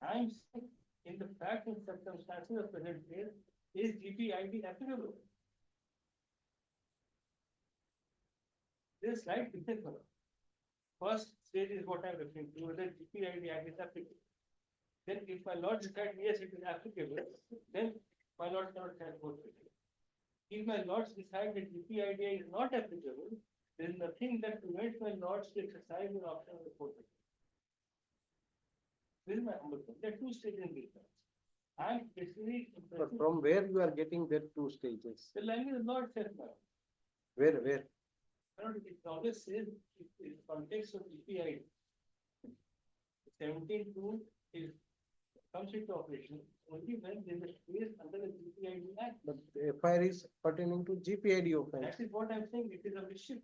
I am saying in the fact and circumstances of present case, is GPID applicable? There is slight difference. First stage is what I am referring to, whether GPID Act is applicable. Then if my lord decides yes, it is applicable, then my lord cannot stand for it. If my lords decide that GPID is not applicable, there is nothing that prevents my lords to exercise the option of the court. This is my humble point. There are two stages in this. I am basically. But from where you are getting that two stages? The language is not set now. Where? It always says in context of GPID. 17(2) is comes into operation only when there is a case under the GPID Act. But the FIR is pertaining to GPID offense. That is what I am saying. It is a mischief.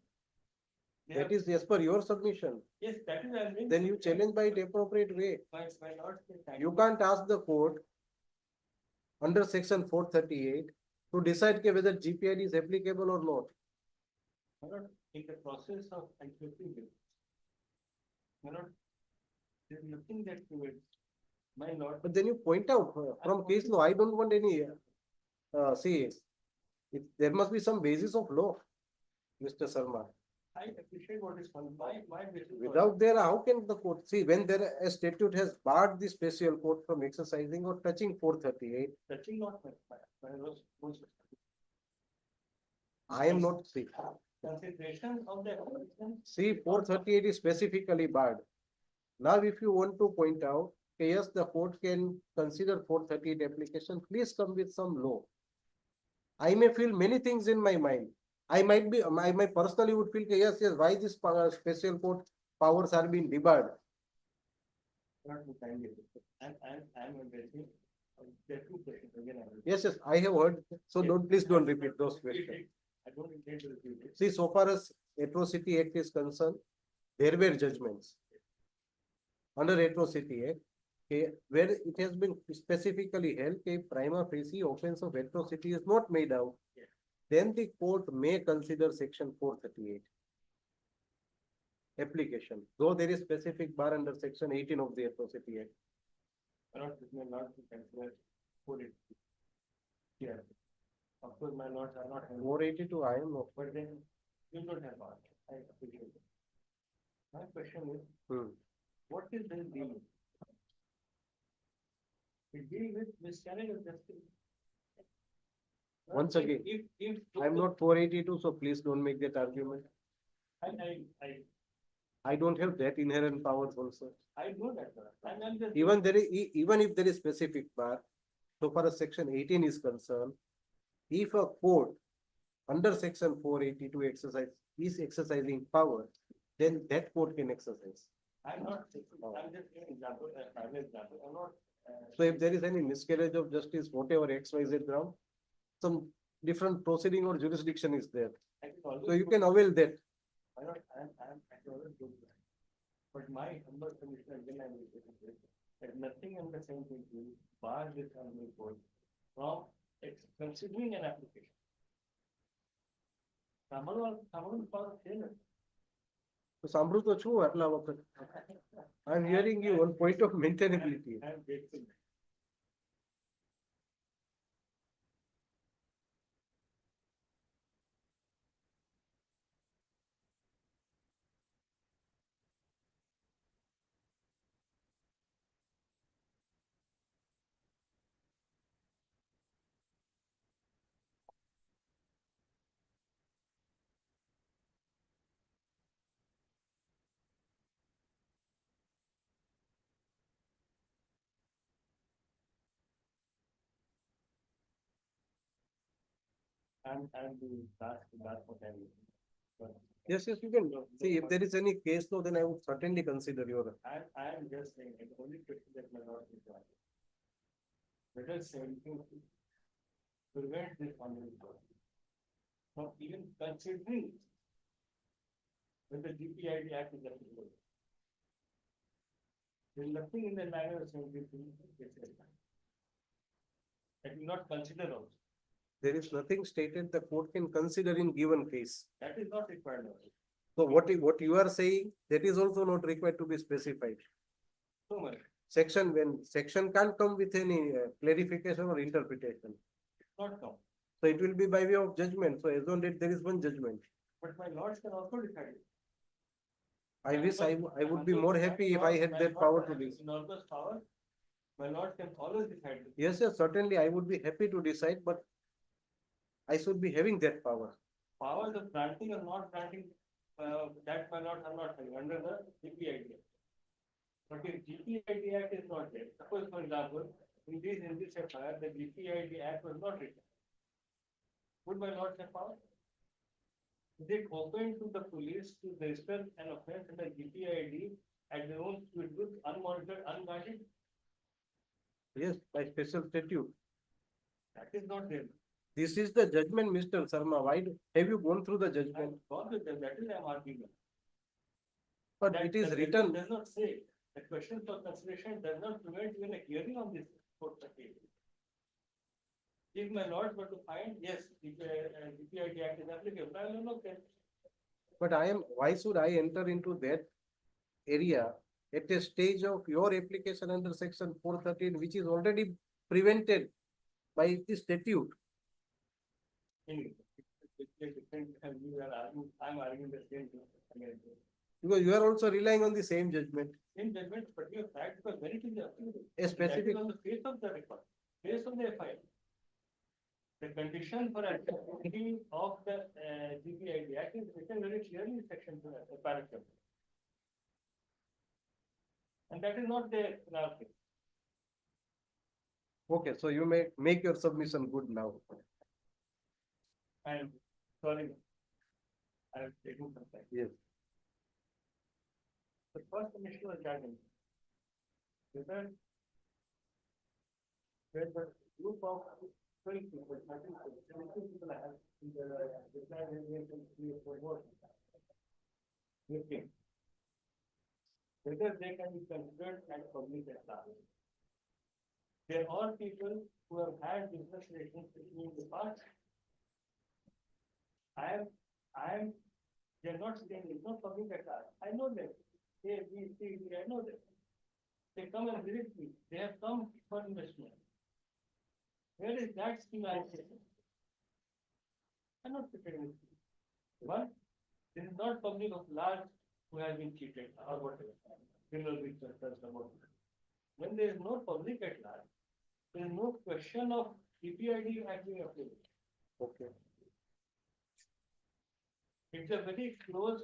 They That have- is as per your submission. Yes, that is. I am saying. Then you challenge by the appropriate way. My lord says. You can't ask the court under section 438 to decide whether GPID is applicable or not. My lord, in the process of interpreting it, my lord, there is nothing that prevents my lord. But then you point out from case law, I don't want any, see, there must be some basis of law, Mr. Sharma. I appreciate what is called my basis. for- Without there, how can the court, see, when there a statute has barred the special court from exercising or touching 438, Touching not my lord's I am not, see, consideration of the application. see, 438 is specifically barred. Now, if you want to point out, okay, yes, the court can consider 438 application, please come with some law. I may feel many things in my mind. I might be, I personally would feel, okay, yes, why this special court powers are being debarred? Not to kindly. I'm addressing. There are two questions again. I will- Yes, I have heard, so don't, please don't repeat those questions. I don't intend to repeat it. See, so far as Atrocity Act is concerned, there were judgments under Atrocity Act, okay, where it has been specifically held, a prima facie offense of atrocity is not made out. Yeah. Then the court may consider section 438 application, though there is specific bar under section 18 of the Atrocity Act. Not, it may not be considered for it. Yeah. Of course, my lords are not. 482, I am not. But then you don't have art. I appreciate it. My question is, Hmm. what is this deal? It deals with miscarriage of justice. Once again, If. I'm not 482, so please don't make that argument. I I don't have that inherent powers also. know that, sir. And I'm just. Even there is, even if there is specific bar, so far as section 18 is concerned, if a court under section 482 is exercising power, then that court can exercise. I'm not, I'm just giving example, an example, I'm not. So if there is any miscarriage of justice, whatever XYZ ground, some different proceeding or jurisdiction is there. I can always So you go- can avail that. I'm not, I can always do that. But my humble commission, again, I will say this, that nothing in the same thing will bar this humble court from considering an application. સાંભળવાનું pass છે ને. તો સાંભળું તો છું આટલા વખત. I am hearing you on point of maintainability. I am grateful. I'm the last what I will. Yes, you can. See, if there is any case law, then I would certainly consider your. I am just saying, the only question that my lord is asking. Whether 17 prevent this honorable court from even considering when the GPID Act is applicable. There is nothing in the language saying this that will not consider also. There is nothing stated the court can consider in given case. That is not required also. So what you are saying, that is also not required to be specified. So much. Section can't come with any clarification or interpretation. Not come. So it will be by way of judgment. So as on date, there is one judgment. But my lords can also decide it. I wish I would be more happy if I had that power to decide. Enormous power. My lord can always decide it. Yes, yes, certainly I would be happy to decide, but I should be having that power. Powers of granting or not granting, that my lords are not having under the GPID Act. But if GPID Act is not there, suppose for example, in this FIR, the GPID Act was not written. Would my lords have power? Is it open to the police to register an offence under GPID at their own with unmonitored, unguarded? Yes, by special statute. That is not there. This is the judgment, Mr. Sharma. Have you gone through the judgment? Gone with them, that is I am arguing. But That it is the written. does not say, the question for consideration does not prevent even a hearing on this court case. If my lords were to find, yes, GPID Act is applicable, I will not get. But why should I enter into that area at a stage of your application under section 413, which is already prevented by the statute? Anyway, it's a different, you are arguing, I'm arguing the same thing again. Because you are also relying on the same judgment. Same judgment, but your fact was very clear. A specific, That is on the face of the record, based on the FIR. The condition for activity of the GPID Act is written very clearly in section paragraph. And that is not there in our case. okay, so you may make your submission good now. I am sorry. I have taken some time. Yes. The first issue was judgment. Whether there's a group of 20 people, 17 people I have in the plan for work. Whether they can be considered as public at large. There are people who have had business relations with me in the past. They're not saying it's not public at large. I know them. A, B, C, D, I know them. They come and visit me. They have come for investment. Where is that scheme I say? I'm not prepared with you. But this is not public of large who has been cheated or whatever. When there is no public at large, there is no question of PPID Act being applicable. Okay. It's a very close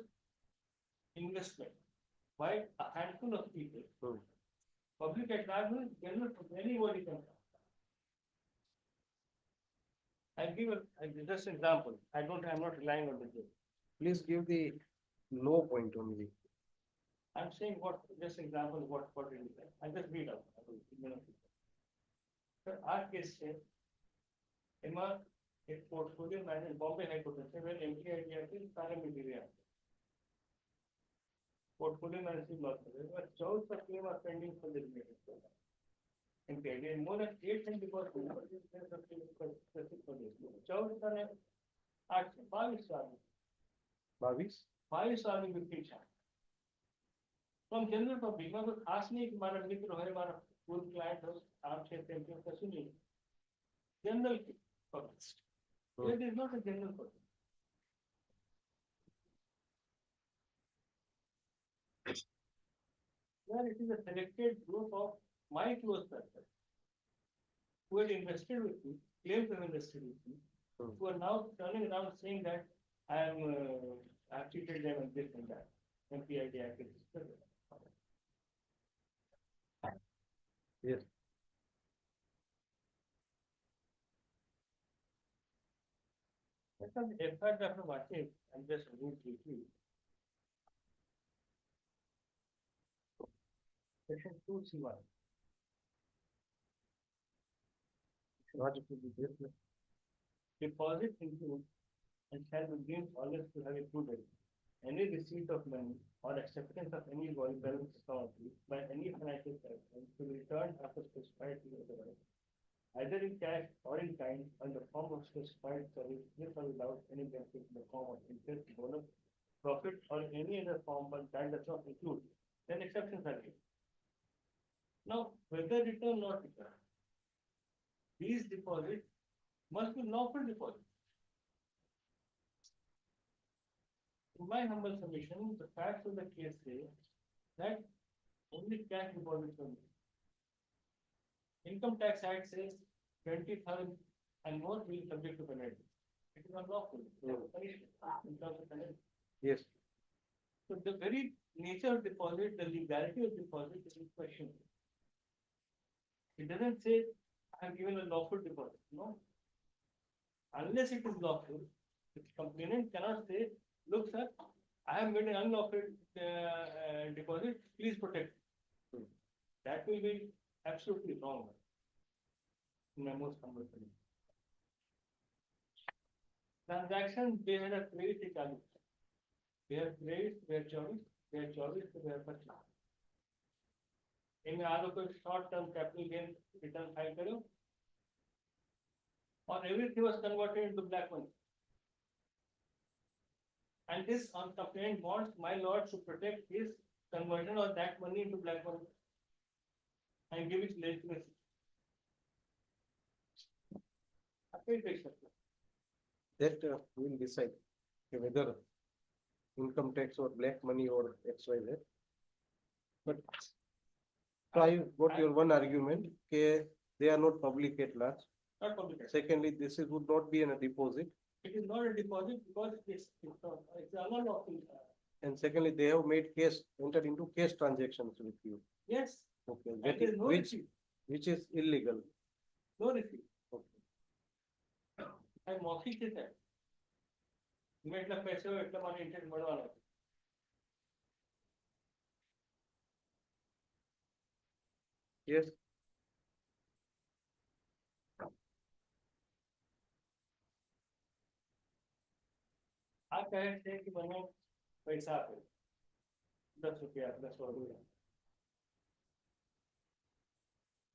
investment by a handful of people. Public at large means anybody can come. I'll give just an example. I'm not relying on the judge. Please give the no point only. I'm saying just example what it is. I'll just read out. So our case says, Emma, a portfolio manager, Bombay High Court, where MPID Act is paramedical. Portfolio management law, but Chows the claim are pending for the related. MPID, more than 8 because specific for this. Chows are 5 साल में बिल्कुल चाहे तो हम general public में कोई खास नहीं कि हमारा मित्र है हमारा फुल क्लाइंट हो आप से टेंशन का सुनिए general public it is not a general public where it is a selected group of my close circle who had invested with me, claim to have invested with me, who are now turning around saying that I've cheated them and this and that. MPID Act is Yes. In fact, after watching, I'm just reading quickly. Section 2C1. Deposit include and shall be deemed always to have a true value. any receipt of money or acceptance of any balance account by any financial person to be returned after specified period otherwise, either in cash or in kind, on the form of specified service, with or without any benefit in the form of interest, bonus, profit, or any other form, but that does not include, then exceptions are given. Now, whether return or not return, these deposits must be lawful deposits. In my humble submission, the facts of the case say that only cash deposits are made. Income Tax Act says 20,000 and more will be subject to penalty. It is unlawful. Punishment in terms of penalty. Yes. So the very nature of deposit, the legality of deposit is in question. It doesn't say I have given a lawful deposit. No. Unless it is lawful, the complainant cannot say, look, sir, I have made an unlawful deposit, please protect me. That will be absolutely wrong. In my most humble opinion. Transaction, they had a credit account. They have credit, they have choice, they have purchase. In आलो कोई short term capital gain return file करो, or everything was converted into black money. And this on complaint wants my lord to protect his conversion of that money into black money and give it legitimacy. That will decide whether income tax or black money or XYZ. But so I got your one argument, okay, they are not public at large. Not public. Secondly, this would not be in a deposit. It is not a deposit because it's unlawful. And secondly, they have made case, entered into case transactions with you. Yes, Okay, and that there is, is no receipt, which is illegal. no receipt. Okay. I मौखिक है sir मैं इतना पैसे हो इतना माने interest बढ़वाना Yes. आप कह रहे थे कि मैंने पैसा पे 10 रुपया 10 रुपया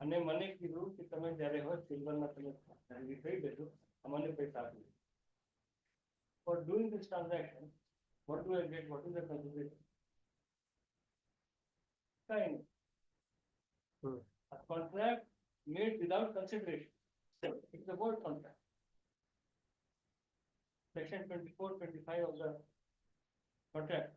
અને મને કીધું કે તમે જ્યારે હોય સિલ્વરના તમે ખરીદી કરી દેજો અમને પૈસા આપી for doing this transaction what do I get, what is the consideration? Kind. A contract made without consideration. It's a word contract. Section 24, 25 of the contract.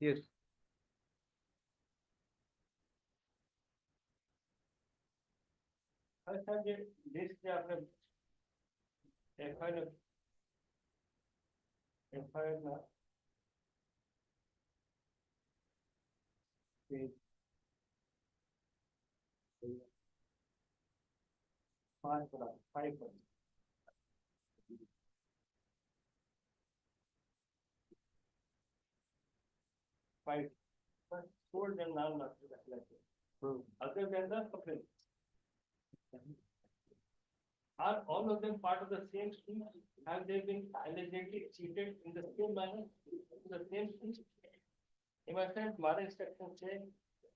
Yes. હવે સાહેબ જે દેશ જે આપણે FIR ના five sold and now not reflected. Other than the complaint. Are all of them part of the same scheme? Have they been allegedly cheated in the same manner, in the same scheme? In my sense, my instruction say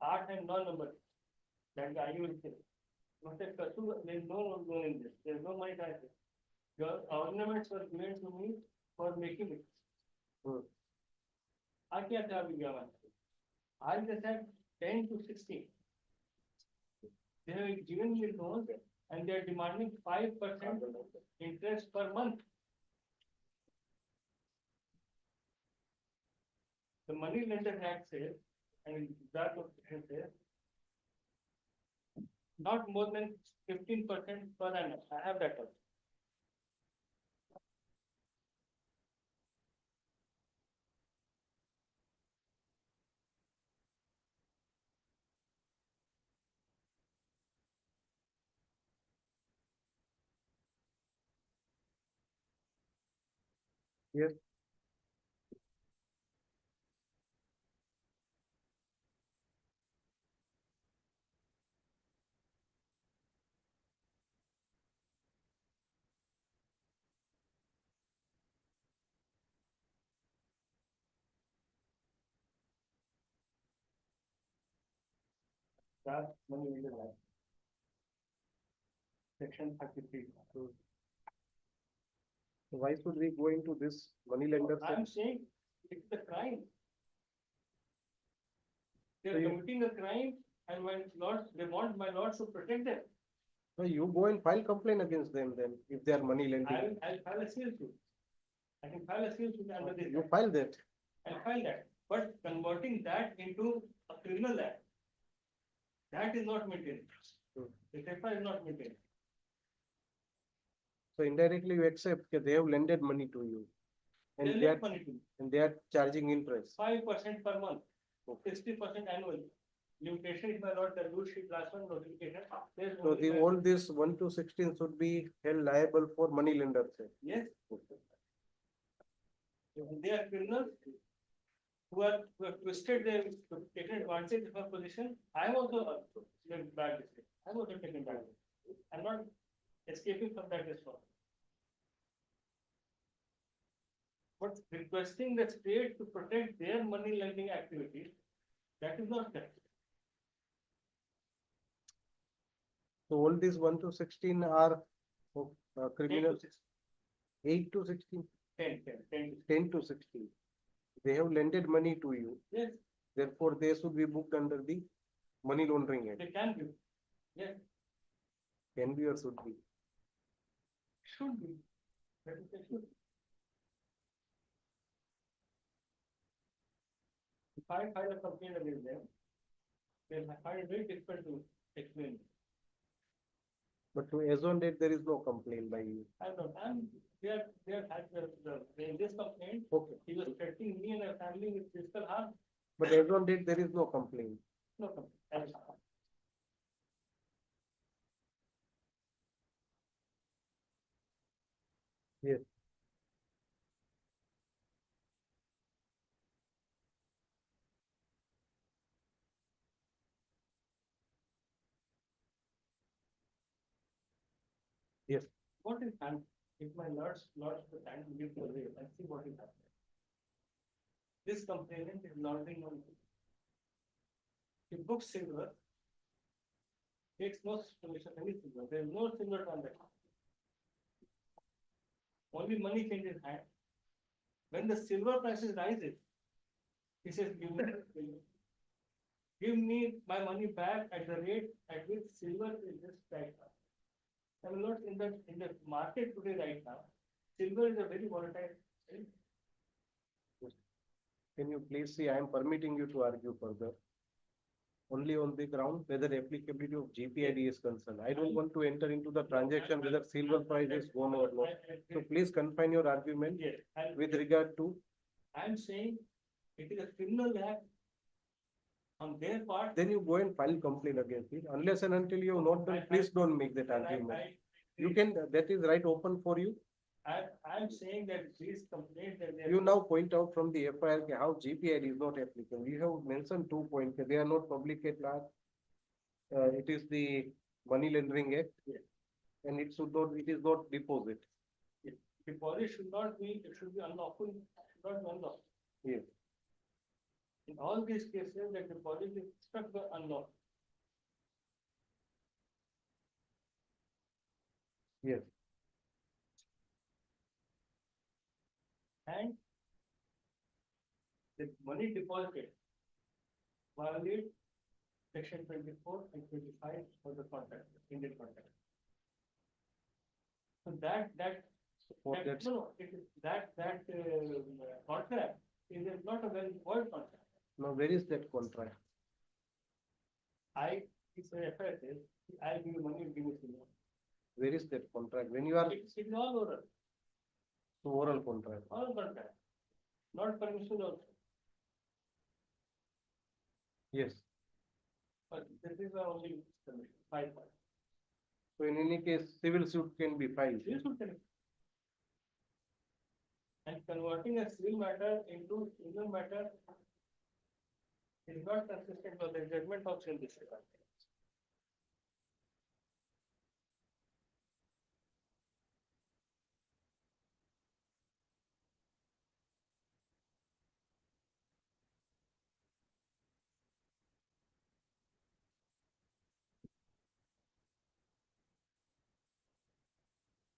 8 and 9 number. That the IU will say. There is no loan in this. There is no money tied. Your ornaments were given to me for making it. I can't tell you. I just said 10 to 16. They have given me loans and they are demanding 5% interest per month. The money lender act says, and that says, not more than 15% per annum. I have that also. Yes. Draft money lender act. Section 33. Why should we go into this money lender? I'm saying it's a crime. So They're you- committing a crime and my lords, they want my lords to protect them. So you go and file complaint against them then, if they are money lending. I'll file a civil suit. I can file a civil suit under this. You file that. I'll file that. But converting that into a criminal act, that is not maintained. Hmm. The FIR is not maintained. So indirectly you accept that they have lended money to you. They And they are, lend money to me, and they are charging interest. 5% per month, Okay. 60% annually. Limitation is my lord, the rule sheet last one notification. There's So only the five- all this 1 to 16 should be held liable for money lenders. Yes. They are criminals who have twisted their, taken advantage of our position. I am also a bad mistake. I am also taken bad. I'm not escaping from that as well. But requesting the state to protect their money lending activities, that is not correct. So all these 1 to 16 are criminal, 10 to 8 to 16, 10. 10 to 16. They have lended money to you. Yes, Therefore, they should be booked under the Money Laundering Act. they can be. Yes, Can be or should be. should be. That is, they should. If I file a complaint against them, then I find it very difficult to explain. But to as on date, there is no complaint by you. I don't, they have had in this complaint, Okay. he was threatening me and my family with physical harm. But as on date, there is no complaint. No complaint. Yes. Yes. What is happening? If my lords the time to give the way and see what is happening. This complainant is laundering money. He books silver, takes no commission any silver, there is no silver transaction. Only money changes hand. When the silver prices rises, he says, give me my money back at the rate at which silver is just right now. I mean, not in the market today right now, silver is a very volatile thing. Can you please see, I am permitting you to argue further. Only on the ground whether applicability of GPID is concerned. I don't want to enter into the transaction whether silver price is gone or not. So please confine your argument Yes, and with regard to, I'm saying it is a criminal act on their part. then you go and file complaint against it. Unless and until you have not done, please don't make that argument. You can, that is right open for you. I'm saying that these complaints that they. You now point out from the FIR how GPID is not applicable. You have mentioned 2 points. They are not public at large. It is the Money Laundering Act. Yes. And it should not, it is not deposit. Deposit should not be, it should be unlawful, should not be unlawful. Yes. In all these cases, the deposit is struck by unlawful. Yes. And the money deposited violate section 24 and 25 of the contract, Indian contract. So For that, that, no, it is that contract is not a very void contract. now where is that contract? It's a FIR says, I give you money, you give me silver. Where is that contract? When you are It's all oral, oral contract. all contract, not permission also. Yes. But this is the only permission, 5 points. So in any case, civil suit can be filed. This would tell. And converting a civil matter into criminal matter is not consistent with the judgment of civil district.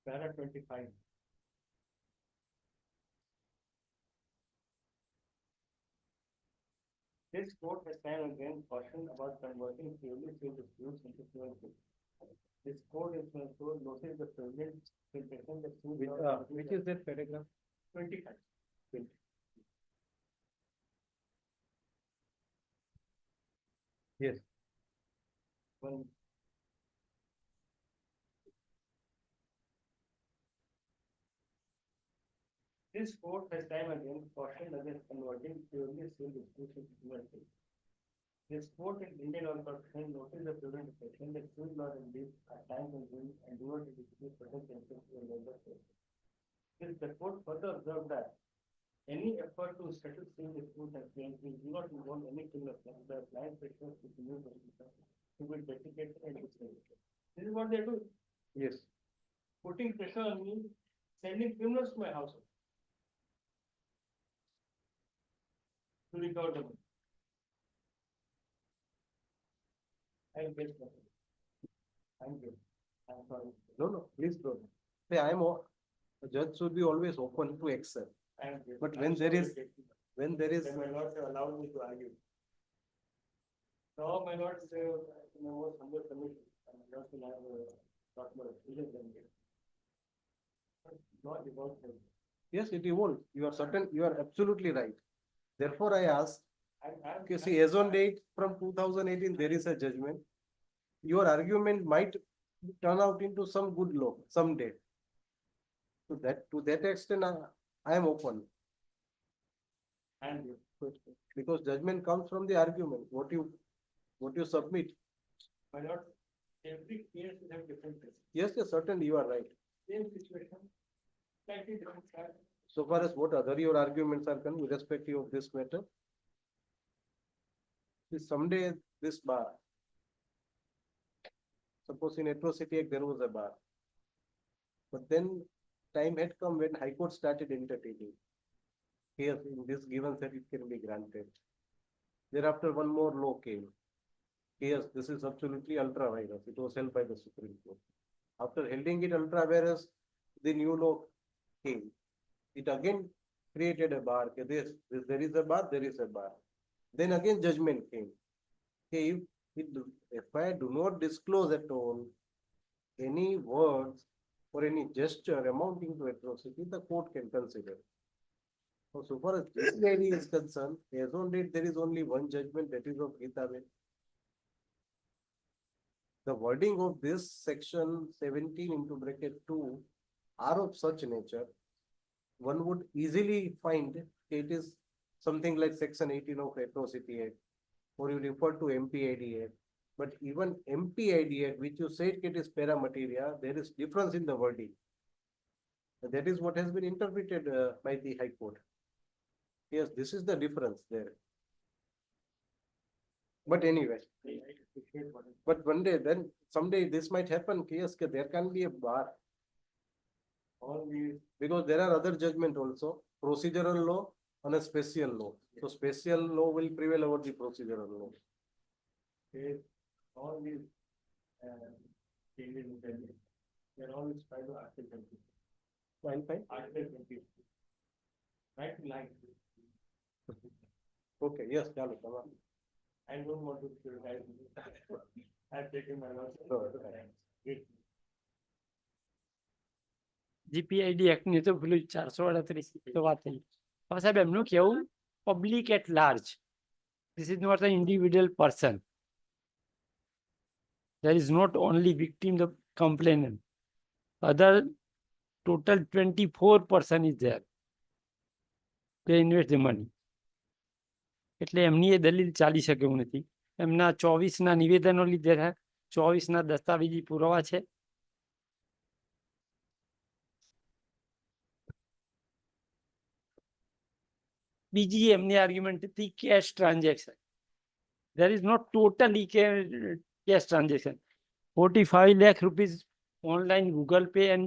Para 25. This court has time and again cautioned about converting purely fuel disputes into fuel fuel. This court is to notice the prevalent impression that fuel. Which is that paragraph? 25. 20. Yes. One. This court has time again cautioned against converting purely fuel disputes into fuel fuel. This court in Indian Oil Corporation noticed the prevalent impression that fuel law and these are time consuming and do not execute protect themselves in labor state. The court further observed that any effort to settle fuel disputes and claims will do not involve any criminal plan. The client pressures to use the system to be dedicated and discriminated. This is what they do, Yes. putting pressure on me, sending criminals to my house to recover the money. I'm good. I'm good. I'm sorry. No, please don't. Say, a judge should be always open to accept. I'm good. But I'm when there sorry is- to take you. When there is, They may not have allowed me to argue. No, my lord, they were in a more humble submission, and my lord will have a lot more experience than me. Not about him. yes, it evolved. You are certain, you are absolutely right. Therefore, I ask, I'm. okay, see, as on date from 2018, there is a judgment. Your argument might turn out into some good law someday. To that extent, I am open. And Because judgment comes from the argument, what you submit. my lord, every case will have different cases. Yes, certainly you are right. Same situation, slightly different fact. So far as what other your arguments are concerned, irrespective of this matter. See, someday this bar. Suppose in Atrocity Act there was a bar. But then time had come when High Court started entertaining. Yes, in this given set it can be granted. Thereafter one more law came. Yes, this is absolutely ultra virus. It was held by the Supreme Court. After holding it ultra virus, the new law came. It again created a bar. Okay, there is a bar, there is a bar. Then again judgment came. Okay, if I do not disclose at all any words or any gesture amounting to atrocity, the court can consider. So far as this lady is concerned, as on date, there is only one judgment, that is of Gita Ben. The wording of this section 17 into bracket 2 are of such nature, one would easily find it is something like section 18 of Atrocity Act, or you refer to MPID Act. But even MPID Act, which you said it is para materia, there is difference in the wording. That is what has been interpreted by the High Court. Yes, this is the difference there. But anyway, but one day, then someday this might happen. Yes, there can be a bar. All these, Because there are other judgment also, procedural law and a special law. So special law will prevail over the procedural law. all these, changes in the, they're always trying to Article 20. Fine. Article 20. Right to life. Okay, yes, chalo, come on. I don't want to criticize you. I've taken my loss. Sure. GPID act ની તો પેલું 438 તો વાત થઈ. હવે સાહેબ એમનું કેવું public at large. This is not an individual person. There is not only victim, the complainant. Other total 24 person is there. They invest the money. એટલે એમની એ દલીલ ચાલી શકે એવું નથી. એમના 24 ના નિવેદનો લીધે 24 ના દસ્તાવેજી પુરાવા છે. બીજી એમની આર્ગ્યુમેન્ટ હતી cash transaction. There is not totally cash transaction. 45 lakh rupees online Google Pay and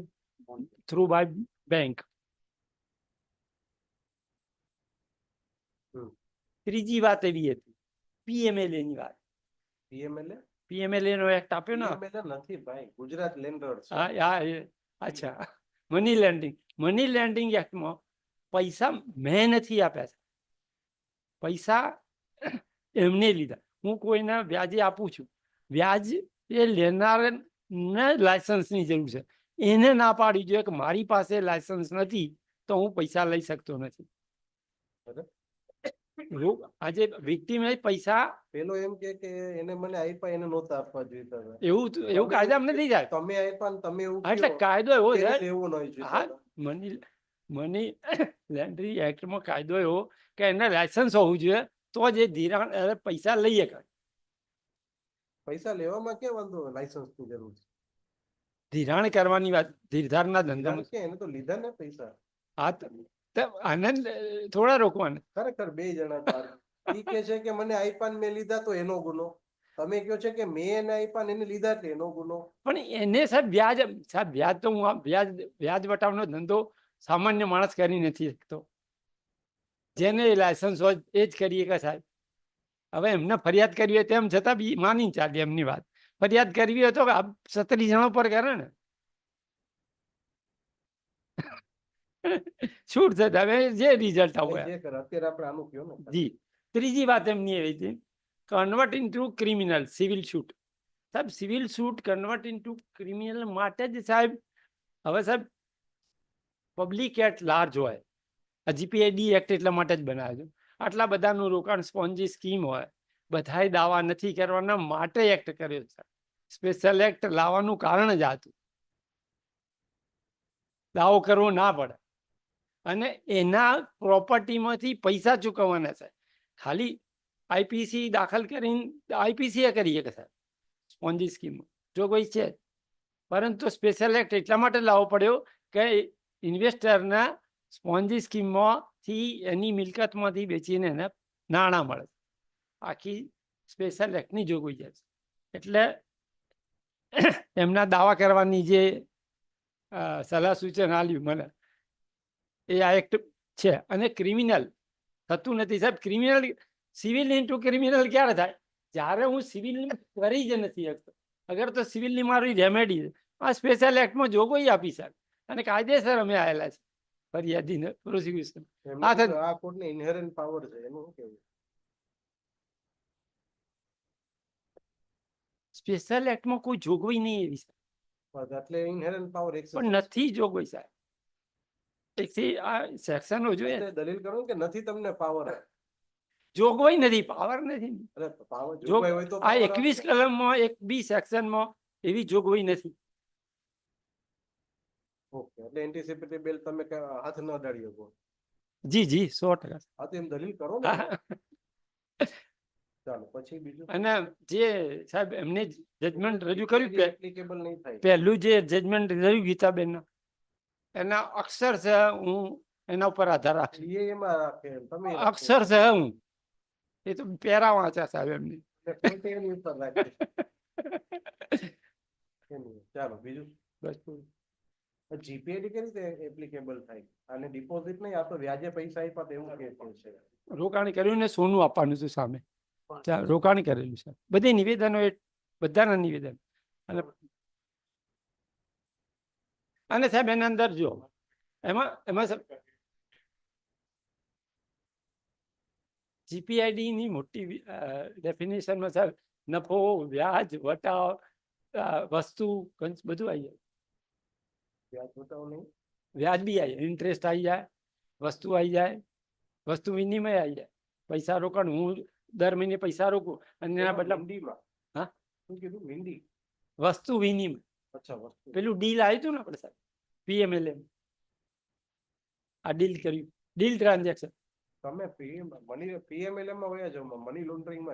through by bank. ત્રીજી વાત એવી હતી PMLA ની વાત. PMLA? PMLA નો એક્ટ આપ્યો ને PMLA નથી ભાઈ, ગુજરાત લેન્ડર્સ. આ અચ્છા, મની લેન્ડિંગ એક્ટમાં પૈસા મેં નથી આપ્યા છે, પૈસા એમને લીધા. હું કોઈને વ્યાજે આપું છું, વ્યાજ એ લેનારને લાયસન્સની જરૂર છે, એને ના પાડવી જોઈએ કે મારી પાસે લાયસન્સ નથી તો હું પૈસા લઈ શકતો નથી. આજે વિક્ટીમ પૈસા પેલો એમ કે એને મને આપ્યા એને નહોતા આપવા જોઈએ. એવું કાયદામાં નથી જાય. તમે આપ્યા ને તમે એવું એટલે કાયદો એવો છે, લેવું ન જોઈએ. હા, મની લેન્ડરી એક્ટમાં કાયદો એવો કે એને લાયસન્સ હોવું જોઈએ તો જ એ ધિરાણ પૈસા લઈ શકે. પૈસા લેવામાં ક્યાં વાંધો, લાયસન્સ ની જરૂર છે. ધિરાણ કરવાની વાત, ધીરધારના ધંધામાં. કે એને તો લીધા ને પૈસા. હા, આનંદ થોડા રોકવાના. ખરેખર બે જણા ઈ કે છે કે મને આપ્યા ને મેં લીધા તો એનો ગુનો, તમે કહો છે કે મેં એને આપ્યા ને એને લીધા એટલે એનો ગુનો. પણ એને સાહેબ વ્યાજ તો હું વ્યાજ વટાવનો ધંધો સામાન્ય માણસ કરી નથી શકતો. જેને લાયસન્સ હોય એ જ કરીએ કે સાહેબ. હવે એમને ફરિયાદ કરવી હોય તેમ છતાં બી માની ચાલે એમની વાત. ફરિયાદ કરવી હોય તો 37 જણો પર કરે ને. છૂટ છે, હવે જે રિઝલ્ટ આવે. અત્યારે આપણે આનું કયો ને. જી, ત્રીજી વાત એમની એવી હતી, convert into criminal civil suit. સાહેબ civil suit convert into criminal માટે જ સાહેબ, હવે સાહેબ પબ્લિક એટ લાર્જ હોય, જીપીઆઈડી એક્ટ એટલા માટે જ બનાવે છે. આટલા બધાનું રોકાણ સ્પોન્જી સ્કીમ હોય, બધાય દાવા નથી કરવાના માટે એક્ટ કર્યો છે. સ્પેશિયલ એક્ટ લાવવાનું કારણ જ આ હતું, દાવો કરવો ના પડે અને એના પ્રોપર્ટીમાંથી પૈસા ચૂકવવાના છે. ખાલી આઈપીસી દાખલ કરીને આઈપીસી એ કરીએ કે સાહેબ સ્પોન્જી સ્કીમ જો કોઈ છે, પરંતુ સ્પેશિયલ એક્ટ એટલા માટે લાવવો પડ્યો કે ઇન્વેસ્ટરના સ્પોન્જી સ્કીમમાંથી એની મિલકતમાંથી વેચીને એને નાણાં મળે. આખી સ્પેશિયલ એક્ટની જોગવાઈ છે. એટલે એમના દાવા કરવાની જે સલાહ સૂચન આપ્યું મને, એ આ એક્ટ છે. અને ક્રિમિનલ થતું નથી સાહેબ. ક્રિમિનલ સિવિલ ઇન્ટુ ક્રિમિનલ ક્યારે થાય? જ્યારે હું સિવિલની કરી જ નથી શકતો. અગર તો સિવિલની મારી રેમેડી આ સ્પેશિયલ એક્ટમાં જોગવાઈ આપી સાહેબ, અને કાયદેસર અમે આવેલા છે ફરિયાદીને પ્રોસિક્યુશન. આ કોર્ટને ઇનહેરન્ટ પાવર છે, એનું કેવું? સ્પેશિયલ એક્ટમાં કોઈ જોગવાઈ નહીં એવી સાહેબ, એટલે ઇનહેરન્ટ પાવર પણ નથી જોગવાઈ સાહેબ. આ સેક્શનો જોઈએ, દલીલ કરો કે નથી તમને પાવર. જોગવાઈ નથી, પાવર નથી. હોય તો આ 21 કલમમાં એક બી સેક્શનમાં એવી જોગવાઈ નથી. ઓકે, એટલે એન્ટિસિપેટરી બેલ તમે હાથ ન અડાડી શકો. જી જી 100%. હા, તો એમ દલીલ કરો ને. ચાલો પછી બીજું. અને જે સાહેબ એમને જજમેન્ટ રજૂ કર્યું, એપ્લિકેબલ નહીં થાય. પહેલું જે જજમેન્ટ રહ્યું ગીતાબેન એના અક્ષર છે, હું એના ઉપર આધાર રાખીશ. એમાં રાખે તમે અક્ષર છે હું, એ તો પેરા વાંચ્યા સાહેબ એમની. એની ઉપર રાખે. ચાલો બીજું. બસ જીપીઆઈડી કેવી રીતે એપ્લિકેબલ થાય? અને ડિપોઝિટ નહીં, આ તો વ્યાજે પૈસા આપ્યા તો એવું કે છે. રોકાણ કર્યું ને સોનું આપવાનું હતું સામે. રોકાણ કરેલું છે, બધી નિવેદનો એ બધાના નિવેદન. અને સાહેબ એના અંદર જો એમાં જીપીઆઈડી ની મોટી ડેફિનેશનમાં સાહેબ નફો, વ્યાજ, વટાવ, વસ્તુ બધું આવી જાય. વ્યાજ વટાવ નહીં, વ્યાજ બી આવી જાય, ઇન્ટરેસ્ટ આવી જાય, વસ્તુ આવી જાય, વસ્તુ વિનિમય આવી જાય. પૈસા રોકાણ, હું દર મહિને પૈસા રોકું અને એના બદલા હા શું કીધું? મિંડી વસ્તુ વિનિમય. અચ્છા, વસ્તુ. પેલું ડીલ આવ્યું હતું ને આપણે સાહેબ પીએમએલએમ, આ ડીલ કર્યું, ડીલ ટ્રાન્ઝેક્શન. તમે પીએમએલએમ માં વયા જાવ, મની લોન્ડરિંગ માં